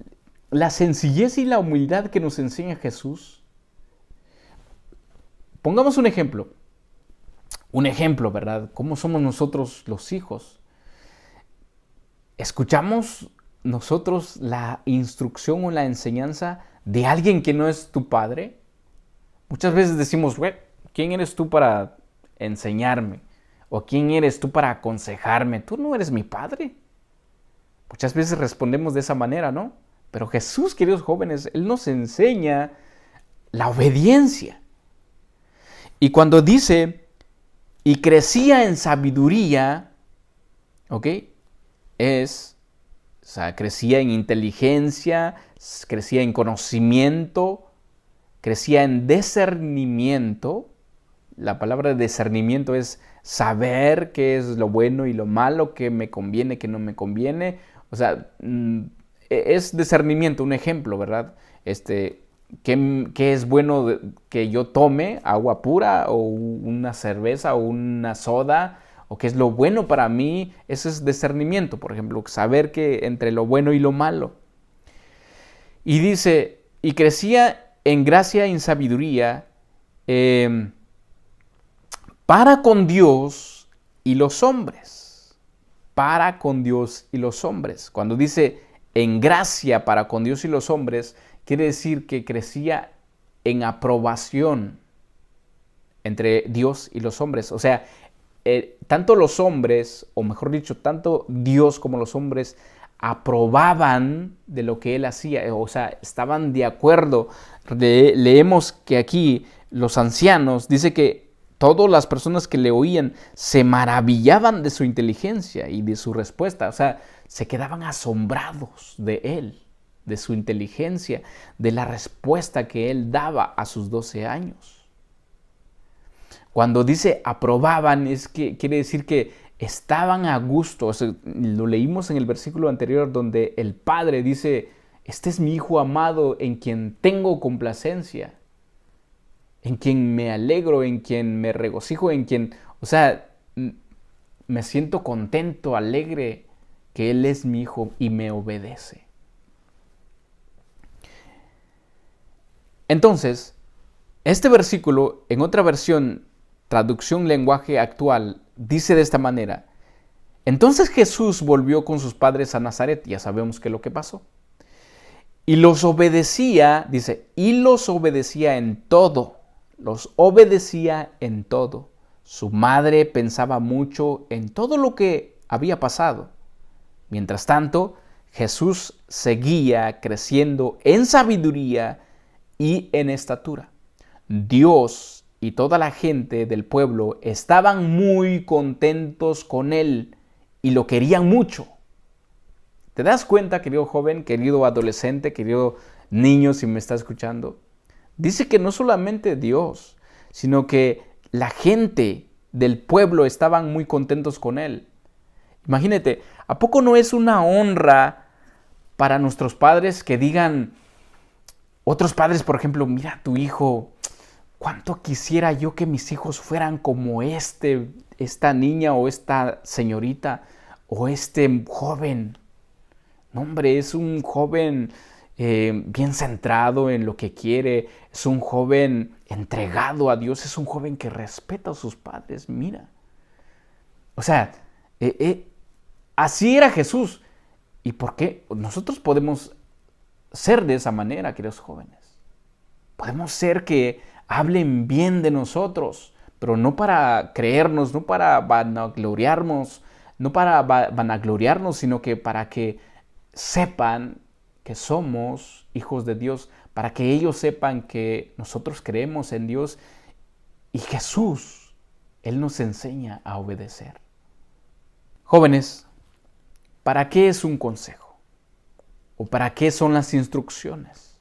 sencillez y la humildad que nos enseña Jesús. Pongamos un ejemplo. Un ejemplo, ¿verdad? ¿Cómo somos nosotros los hijos? ¿Escuchamos nosotros la instrucción o la enseñanza de alguien que no es tu padre? Muchas veces decimos, güey, ¿quién eres tú para enseñarme? ¿O quién eres tú para aconsejarme? Tú no eres mi padre. Muchas veces respondemos de esa manera, ¿no? Pero Jesús, queridos jóvenes, Él nos enseña la obediencia. Y cuando dice, y crecía en sabiduría, ¿ok? O sea, crecía en inteligencia, crecía en conocimiento, crecía en discernimiento. La palabra discernimiento es saber qué es lo bueno y lo malo, qué me conviene, qué no me conviene. O sea, es discernimiento, un ejemplo, ¿verdad? ¿Qué es bueno que yo tome? ¿Agua pura o una cerveza o una soda? ¿O qué es lo bueno para mí? Ese es discernimiento, por ejemplo, saber que entre lo bueno y lo malo. Y dice, y crecía en gracia y en sabiduría para con Dios y los hombres. Para con Dios y los hombres. Cuando dice en gracia para con Dios y los hombres, quiere decir que crecía en aprobación entre Dios y los hombres. O sea, tanto los hombres, o mejor dicho, tanto Dios como los hombres aprobaban de lo que él hacía. O sea, estaban de acuerdo. Leemos que aquí los ancianos, dice que todas las personas que le oían se maravillaban de su inteligencia y de su respuesta. O sea, se quedaban asombrados de él, de su inteligencia, de la respuesta que él daba a sus 12 años. Cuando dice aprobaban, quiere decir que estaban a gusto. O sea, lo leímos en el versículo anterior donde el Padre dice, este es mi Hijo amado en quien tengo complacencia, en quien me alegro, en quien me regocijo, o sea, me siento contento, alegre, que Él es mi Hijo y me obedece. Entonces, este versículo, en otra versión, traducción lenguaje actual, dice de esta manera: entonces Jesús volvió con sus padres a Nazaret, ya sabemos qué es lo que pasó, y los obedecía, dice, y los obedecía en todo, los obedecía en todo. Su madre pensaba mucho en todo lo que había pasado. Mientras tanto, Jesús seguía creciendo en sabiduría y en estatura. Dios y toda la gente del pueblo estaban muy contentos con él y lo querían mucho. ¿Te das cuenta, querido joven, querido adolescente, querido niño, si me está escuchando? Dice que no solamente Dios, sino que la gente del pueblo estaban muy contentos con él. Imagínate, ¿a poco no es una honra para nuestros padres que digan, otros padres, por ejemplo, mira tu hijo, cuánto quisiera yo que mis hijos fueran como esta niña o esta señorita o este joven? No, hombre, es un joven bien centrado en lo que quiere, es un joven entregado a Dios, es un joven que respeta a sus padres, mira. O sea, así era Jesús. ¿Y por qué? Nosotros podemos ser de esa manera, queridos jóvenes. Podemos ser que hablen bien de nosotros, pero no para creernos, no para vanagloriarnos, sino que para que sepan que somos hijos de Dios, para que ellos sepan que nosotros creemos en Dios y Jesús, Él nos enseña a obedecer. Jóvenes, ¿para qué es un consejo? ¿O para qué son las instrucciones?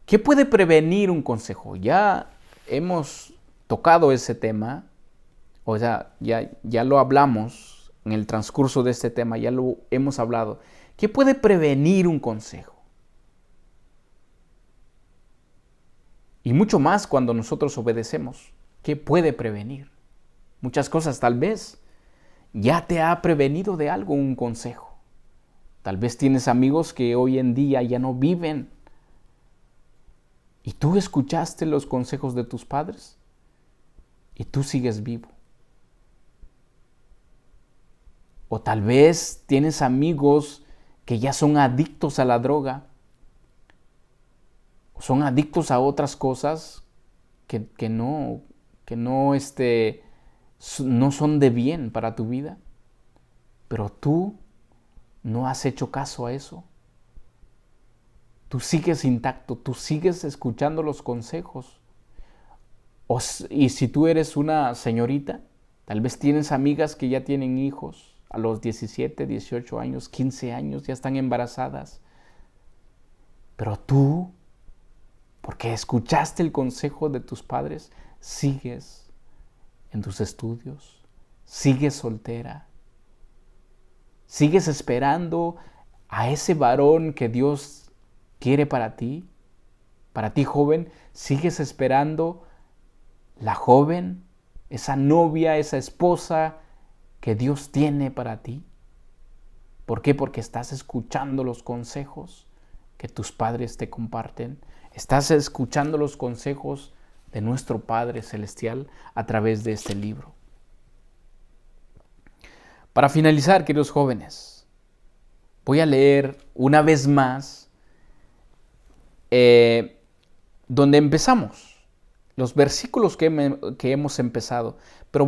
¿Qué puede prevenir un consejo? Ya hemos tocado ese tema, o sea, ya lo hablamos en el transcurso de este tema, ya lo hemos hablado. ¿Qué puede prevenir un consejo? Y mucho más cuando nosotros obedecemos. ¿Qué puede prevenir? Muchas cosas, tal vez ya te ha prevenido de algo un consejo. Tal vez tienes amigos que hoy en día ya no viven. ¿Y tú escuchaste los consejos de tus padres? Y tú sigues vivo. O tal vez tienes amigos que ya son adictos a la droga. O son adictos a otras cosas que no son de bien para tu vida. Pero tú no has hecho caso a eso. Tú sigues intacto, tú sigues escuchando los consejos. Y si tú eres una señorita, tal vez tienes amigas que ya tienen hijos a los 17, 18 años, 15 años, ya están embarazadas. Pero tú, porque escuchaste el consejo de tus padres, sigues en tus estudios, sigues soltera, sigues esperando a ese varón que Dios quiere para ti joven, sigues esperando la joven, esa novia, esa esposa que Dios tiene para ti. ¿Por qué? Porque estás escuchando los consejos que tus padres te comparten, estás escuchando los consejos de nuestro Padre Celestial a través de este libro. Para finalizar, queridos jóvenes, voy a leer una vez más donde empezamos, los versículos que hemos empezado, pero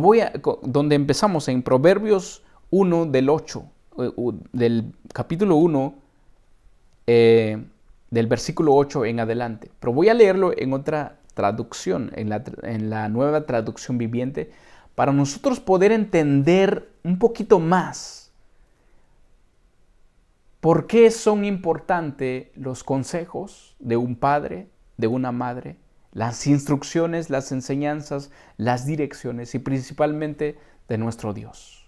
donde empezamos en Proverbios 1 del 8, del capítulo 1, del versículo 8 en adelante. Pero voy a leerlo en otra traducción, en la nueva traducción viviente, para nosotros poder entender un poquito más por qué son importantes los consejos de un padre, de una madre, las instrucciones, las enseñanzas, las direcciones y principalmente de nuestro Dios.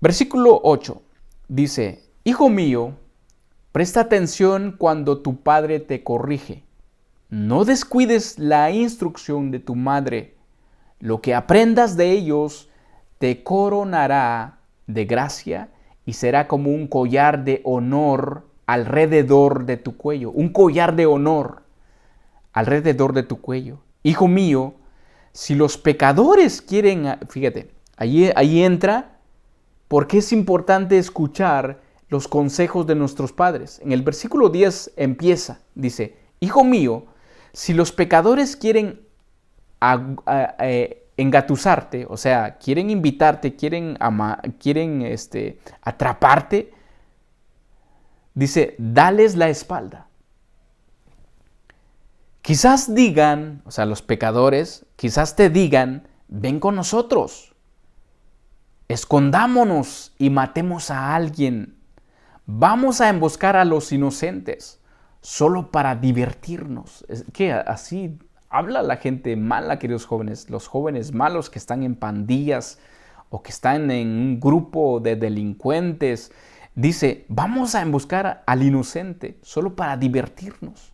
Versículo 8 dice: Hijo mío, presta atención cuando tu padre te corrige. No descuides la instrucción de tu madre. Lo que aprendas de ellos te coronará de gracia y será como un collar de honor alrededor de tu cuello. Un collar de honor alrededor de tu cuello. Hijo mío, si los pecadores quieren, fíjate, ahí entra porque es importante escuchar los consejos de nuestros padres. En el versículo 10 empieza, dice: Hijo mío, si los pecadores quieren engatusarte, o sea, quieren invitarte, quieren atraparte, dice, dales la espalda. Quizás digan, o sea, los pecadores, quizás te digan, ven con nosotros, escondámonos y matemos a alguien. Vamos a emboscar a los inocentes solo para divertirnos. Es que así habla la gente mala, queridos jóvenes, los jóvenes malos que están en pandillas o que están en un grupo de delincuentes. Dice, vamos a emboscar al inocente solo para divertirnos.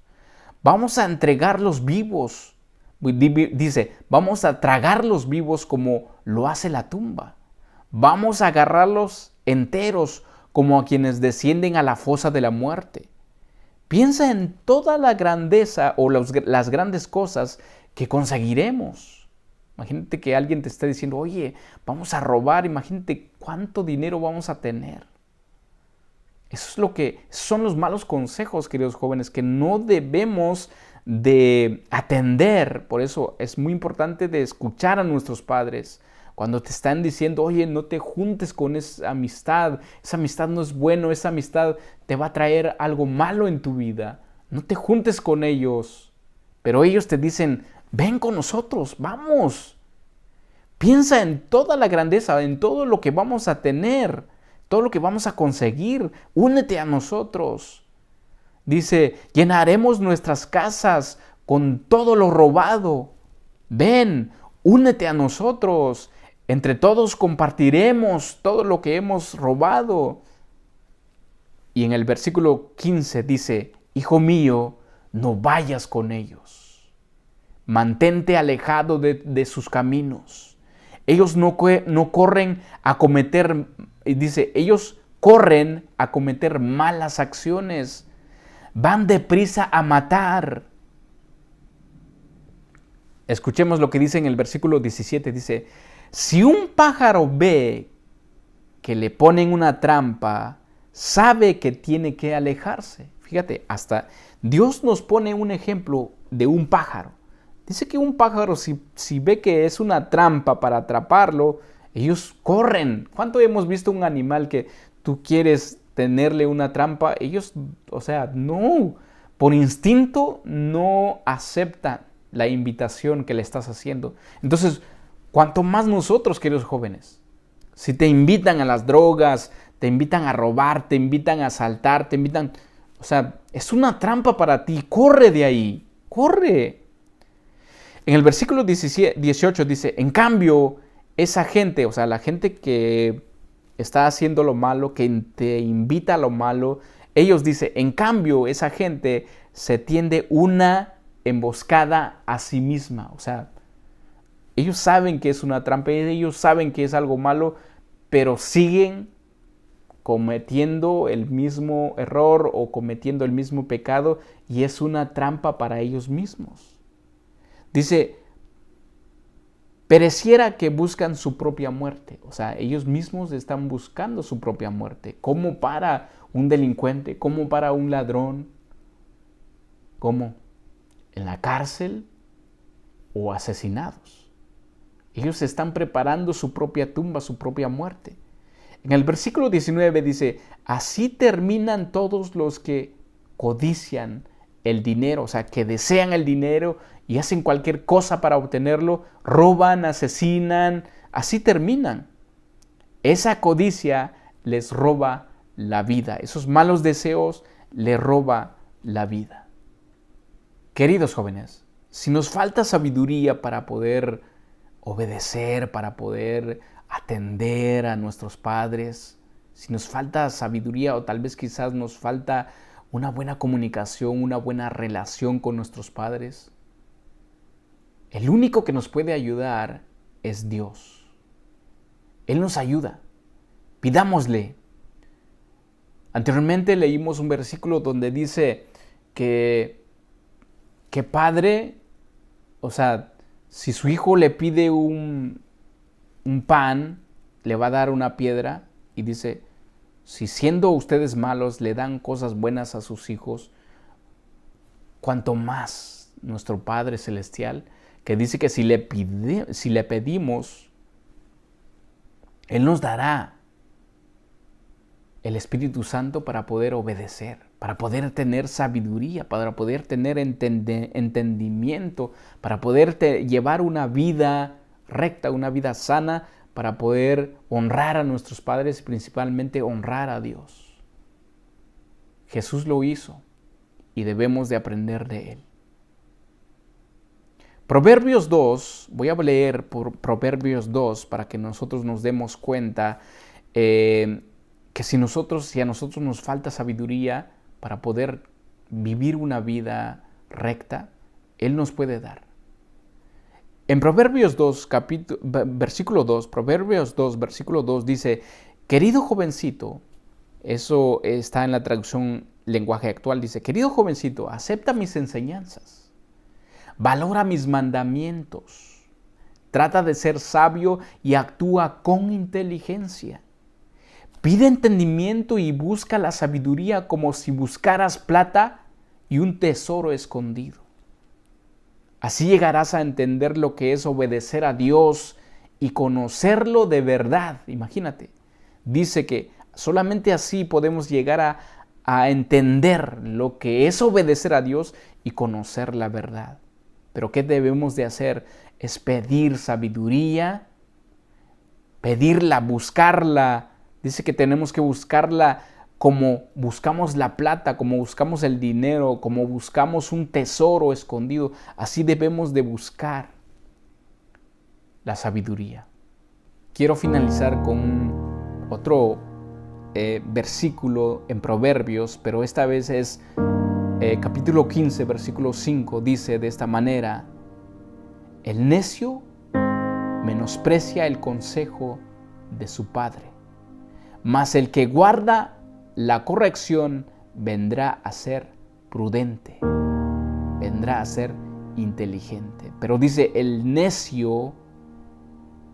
Vamos a entregarlos vivos. Dice, vamos a tragarlos vivos como lo hace la tumba. Vamos a agarrarlos enteros como a quienes descienden a la fosa de la muerte. Piensa en toda la grandeza o las grandes cosas que conseguiremos. Imagínate que alguien te esté diciendo, oye, vamos a robar, imagínate cuánto dinero vamos a tener. Eso es lo que son los malos consejos, queridos jóvenes, que no debemos de atender. Por eso es muy importante de escuchar a nuestros padres. Cuando te están diciendo, oye, no te juntes con esa amistad no es bueno, esa amistad te va a traer algo malo en tu vida. No te juntes con ellos. Pero ellos te dicen, ven con nosotros, vamos. Piensa en toda la grandeza, en todo lo que vamos a tener, todo lo que vamos a conseguir. Únete a nosotros. Dice, llenaremos nuestras casas con todo lo robado. Ven, únete a nosotros. Entre todos compartiremos todo lo que hemos robado. Y en el versículo 15 dice, hijo mío, no vayas con ellos. Mantente alejado de sus caminos. Ellos no corren a cometer, dice, ellos corren a cometer malas acciones. Van deprisa a matar. Escuchemos lo que dice en el versículo 17. Dice, si un pájaro ve que le ponen una trampa, sabe que tiene que alejarse. Fíjate, hasta Dios nos pone un ejemplo de un pájaro. Dice que un pájaro, si ve que es una trampa para atraparlo, ellos corren. ¿Cuánto hemos visto un animal que tú quieres tenerle una trampa? Ellos, o sea, no, por instinto no aceptan la invitación que le estás haciendo. Entonces, cuanto más nosotros, queridos jóvenes, si te invitan a las drogas, te invitan a robar, te invitan a asaltar, te invitan, o sea, es una trampa para ti, corre de ahí, corre. En el versículo 18 dice, en cambio, esa gente, o sea, la gente que está haciendo lo malo, que te invita a lo malo, ellos dicen, en cambio, esa gente se tiende una emboscada a sí misma, o sea, ellos saben que es una trampa, ellos saben que es algo malo, pero siguen cometiendo el mismo error o cometiendo el mismo pecado y es una trampa para ellos mismos. Dice, pareciera que buscan su propia muerte, o sea, ellos mismos están buscando su propia muerte, como para un delincuente, como para un ladrón, como en la cárcel o asesinados. Ellos están preparando su propia tumba, su propia muerte. En el versículo 19 dice, así terminan todos los que codician el dinero, o sea, que desean el dinero y hacen cualquier cosa para obtenerlo, roban, asesinan, así terminan. Esa codicia les roba la vida, esos malos deseos les roba la vida. Queridos jóvenes, si nos falta sabiduría para poder obedecer, para poder atender a nuestros padres, si nos falta sabiduría o tal vez quizás nos falta una buena comunicación, una buena relación con nuestros padres, el único que nos puede ayudar es Dios. Él nos ayuda. Pidámosle. Anteriormente leímos un versículo donde dice que padre, o sea, si su hijo le pide un pan, le va a dar una piedra y dice, si siendo ustedes malos le dan cosas buenas a sus hijos, cuanto más nuestro Padre Celestial, que dice que si le pedimos, Él nos dará el Espíritu Santo para poder obedecer, para poder tener sabiduría, para poder tener entendimiento, para poder llevar una vida recta, una vida sana, para poder honrar a nuestros padres y principalmente honrar a Dios. Jesús lo hizo y debemos de aprender de Él. Proverbios 2, voy a leer por Proverbios 2 para que nosotros nos demos cuenta que si a nosotros nos falta sabiduría para poder vivir una vida recta, Él nos puede dar. En Proverbios 2, versículo 2, Proverbios 2, versículo 2 dice, querido jovencito, eso está en la traducción lenguaje actual, dice, querido jovencito, acepta mis enseñanzas. Valora mis mandamientos, trata de ser sabio y actúa con inteligencia. Pide entendimiento y busca la sabiduría como si buscaras plata y un tesoro escondido. Así llegarás a entender lo que es obedecer a Dios y conocerlo de verdad. Imagínate, dice que solamente así podemos llegar a entender lo que es obedecer a Dios y conocer la verdad. Pero ¿qué debemos de hacer? Es pedir sabiduría, pedirla, buscarla. Dice que tenemos que buscarla como buscamos la plata, como buscamos el dinero, como buscamos un tesoro escondido. Así debemos de buscar la sabiduría. Quiero finalizar con otro versículo en Proverbios, pero esta vez es capítulo 15, versículo 5, dice de esta manera, el necio menosprecia el consejo de su padre, mas el que guarda la corrección vendrá a ser prudente, vendrá a ser inteligente. Pero dice, el necio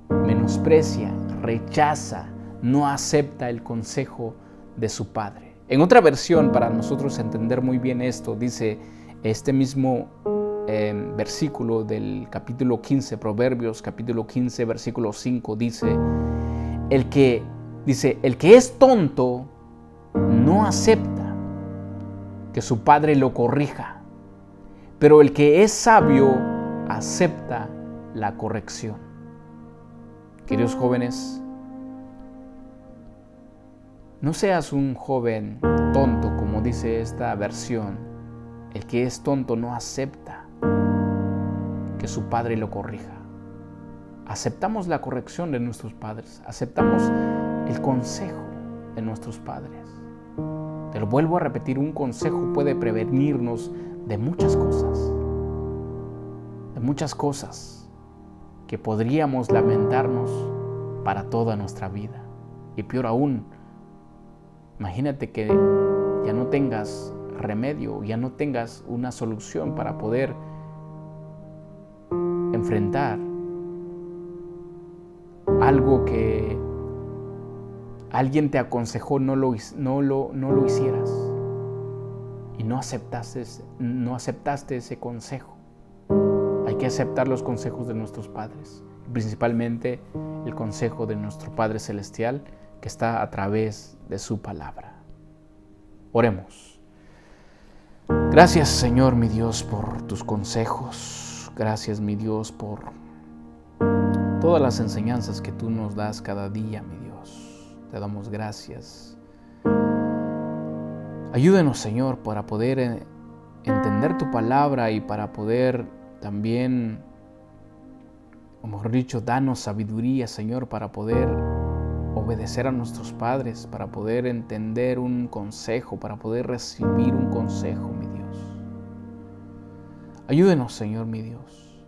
menosprecia, rechaza, no acepta el consejo de su padre. En otra versión, para nosotros entender muy bien esto, dice este mismo versículo del capítulo 15, Proverbios, capítulo 15, versículo 5, dice, el que es tonto no acepta que su padre lo corrija, pero el que es sabio acepta la corrección. Queridos jóvenes, no seas un joven tonto, como dice esta versión. El que es tonto no acepta que su padre lo corrija. Aceptamos la corrección de nuestros padres, aceptamos el consejo de nuestros padres. Te lo vuelvo a repetir, un consejo puede prevenirnos de muchas cosas que podríamos lamentarnos para toda nuestra vida. Y peor aún, imagínate que ya no tengas remedio, ya no tengas una solución para poder enfrentar algo que alguien te aconsejó no lo hicieras y no aceptaste ese consejo. Hay que aceptar los consejos de nuestros padres, principalmente el consejo de nuestro Padre Celestial que está a través de su palabra. Oremos. Gracias, Señor, mi Dios, por tus consejos. Gracias, mi Dios, por todas las enseñanzas que tú nos das cada día, mi Dios. Te damos gracias. Ayúdenos, Señor, para poder entender tu palabra y para poder también, como mejor dicho, danos sabiduría, Señor, para poder obedecer a nuestros padres, para poder entender un consejo, para poder recibir un consejo, mi Dios. Ayúdenos, Señor, mi Dios.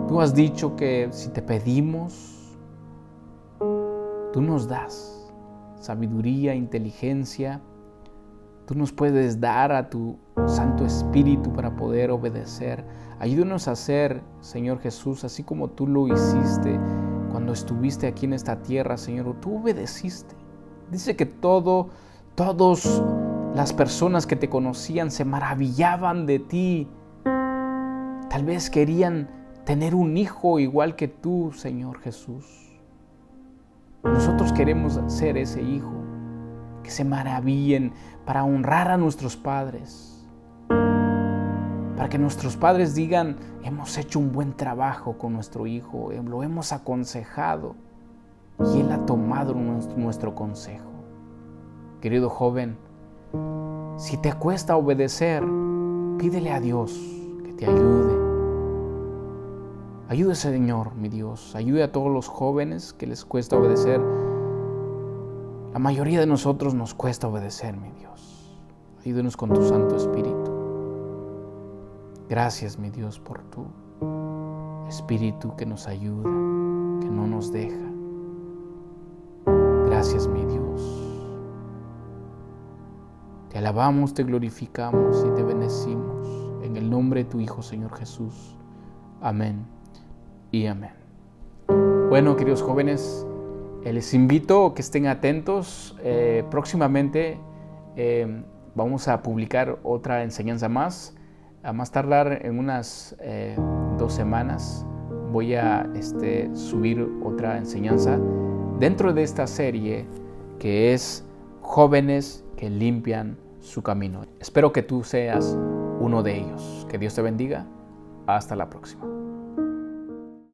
Tú has dicho que si te pedimos, tú nos das sabiduría, inteligencia. Tú nos puedes dar a tu Santo Espíritu para poder obedecer. Ayúdanos a hacer, Señor Jesús, así como tú lo hiciste cuando estuviste aquí en esta tierra, Señor. Tú obedeciste. Dice que todas las personas que te conocían se maravillaban de ti. Tal vez querían tener un hijo igual que tú, Señor Jesús. Nosotros queremos ser ese hijo, que se maravillen para honrar a nuestros padres, para que nuestros padres digan, hemos hecho un buen trabajo con nuestro hijo, lo hemos aconsejado y él ha tomado nuestro consejo. Querido joven, si te cuesta obedecer, pídele a Dios que te ayude. Ayude, Señor, mi Dios. Ayude a todos los jóvenes que les cuesta obedecer. La mayoría de nosotros nos cuesta obedecer, mi Dios. Ayúdenos con tu Santo Espíritu. Gracias, mi Dios, por tu Espíritu que nos ayuda, que no nos deja. Gracias, mi Dios. Te alabamos, te glorificamos y te bendecimos. En el nombre de tu Hijo, Señor Jesús. Amén y amén. Bueno, queridos jóvenes, les invito a que estén atentos. Próximamente vamos a publicar otra enseñanza más. A más tardar en unas 2 semanas voy a subir otra enseñanza dentro de esta serie que es Jóvenes que limpian su camino. Espero que tú seas uno de ellos. Que Dios te bendiga. Hasta la próxima.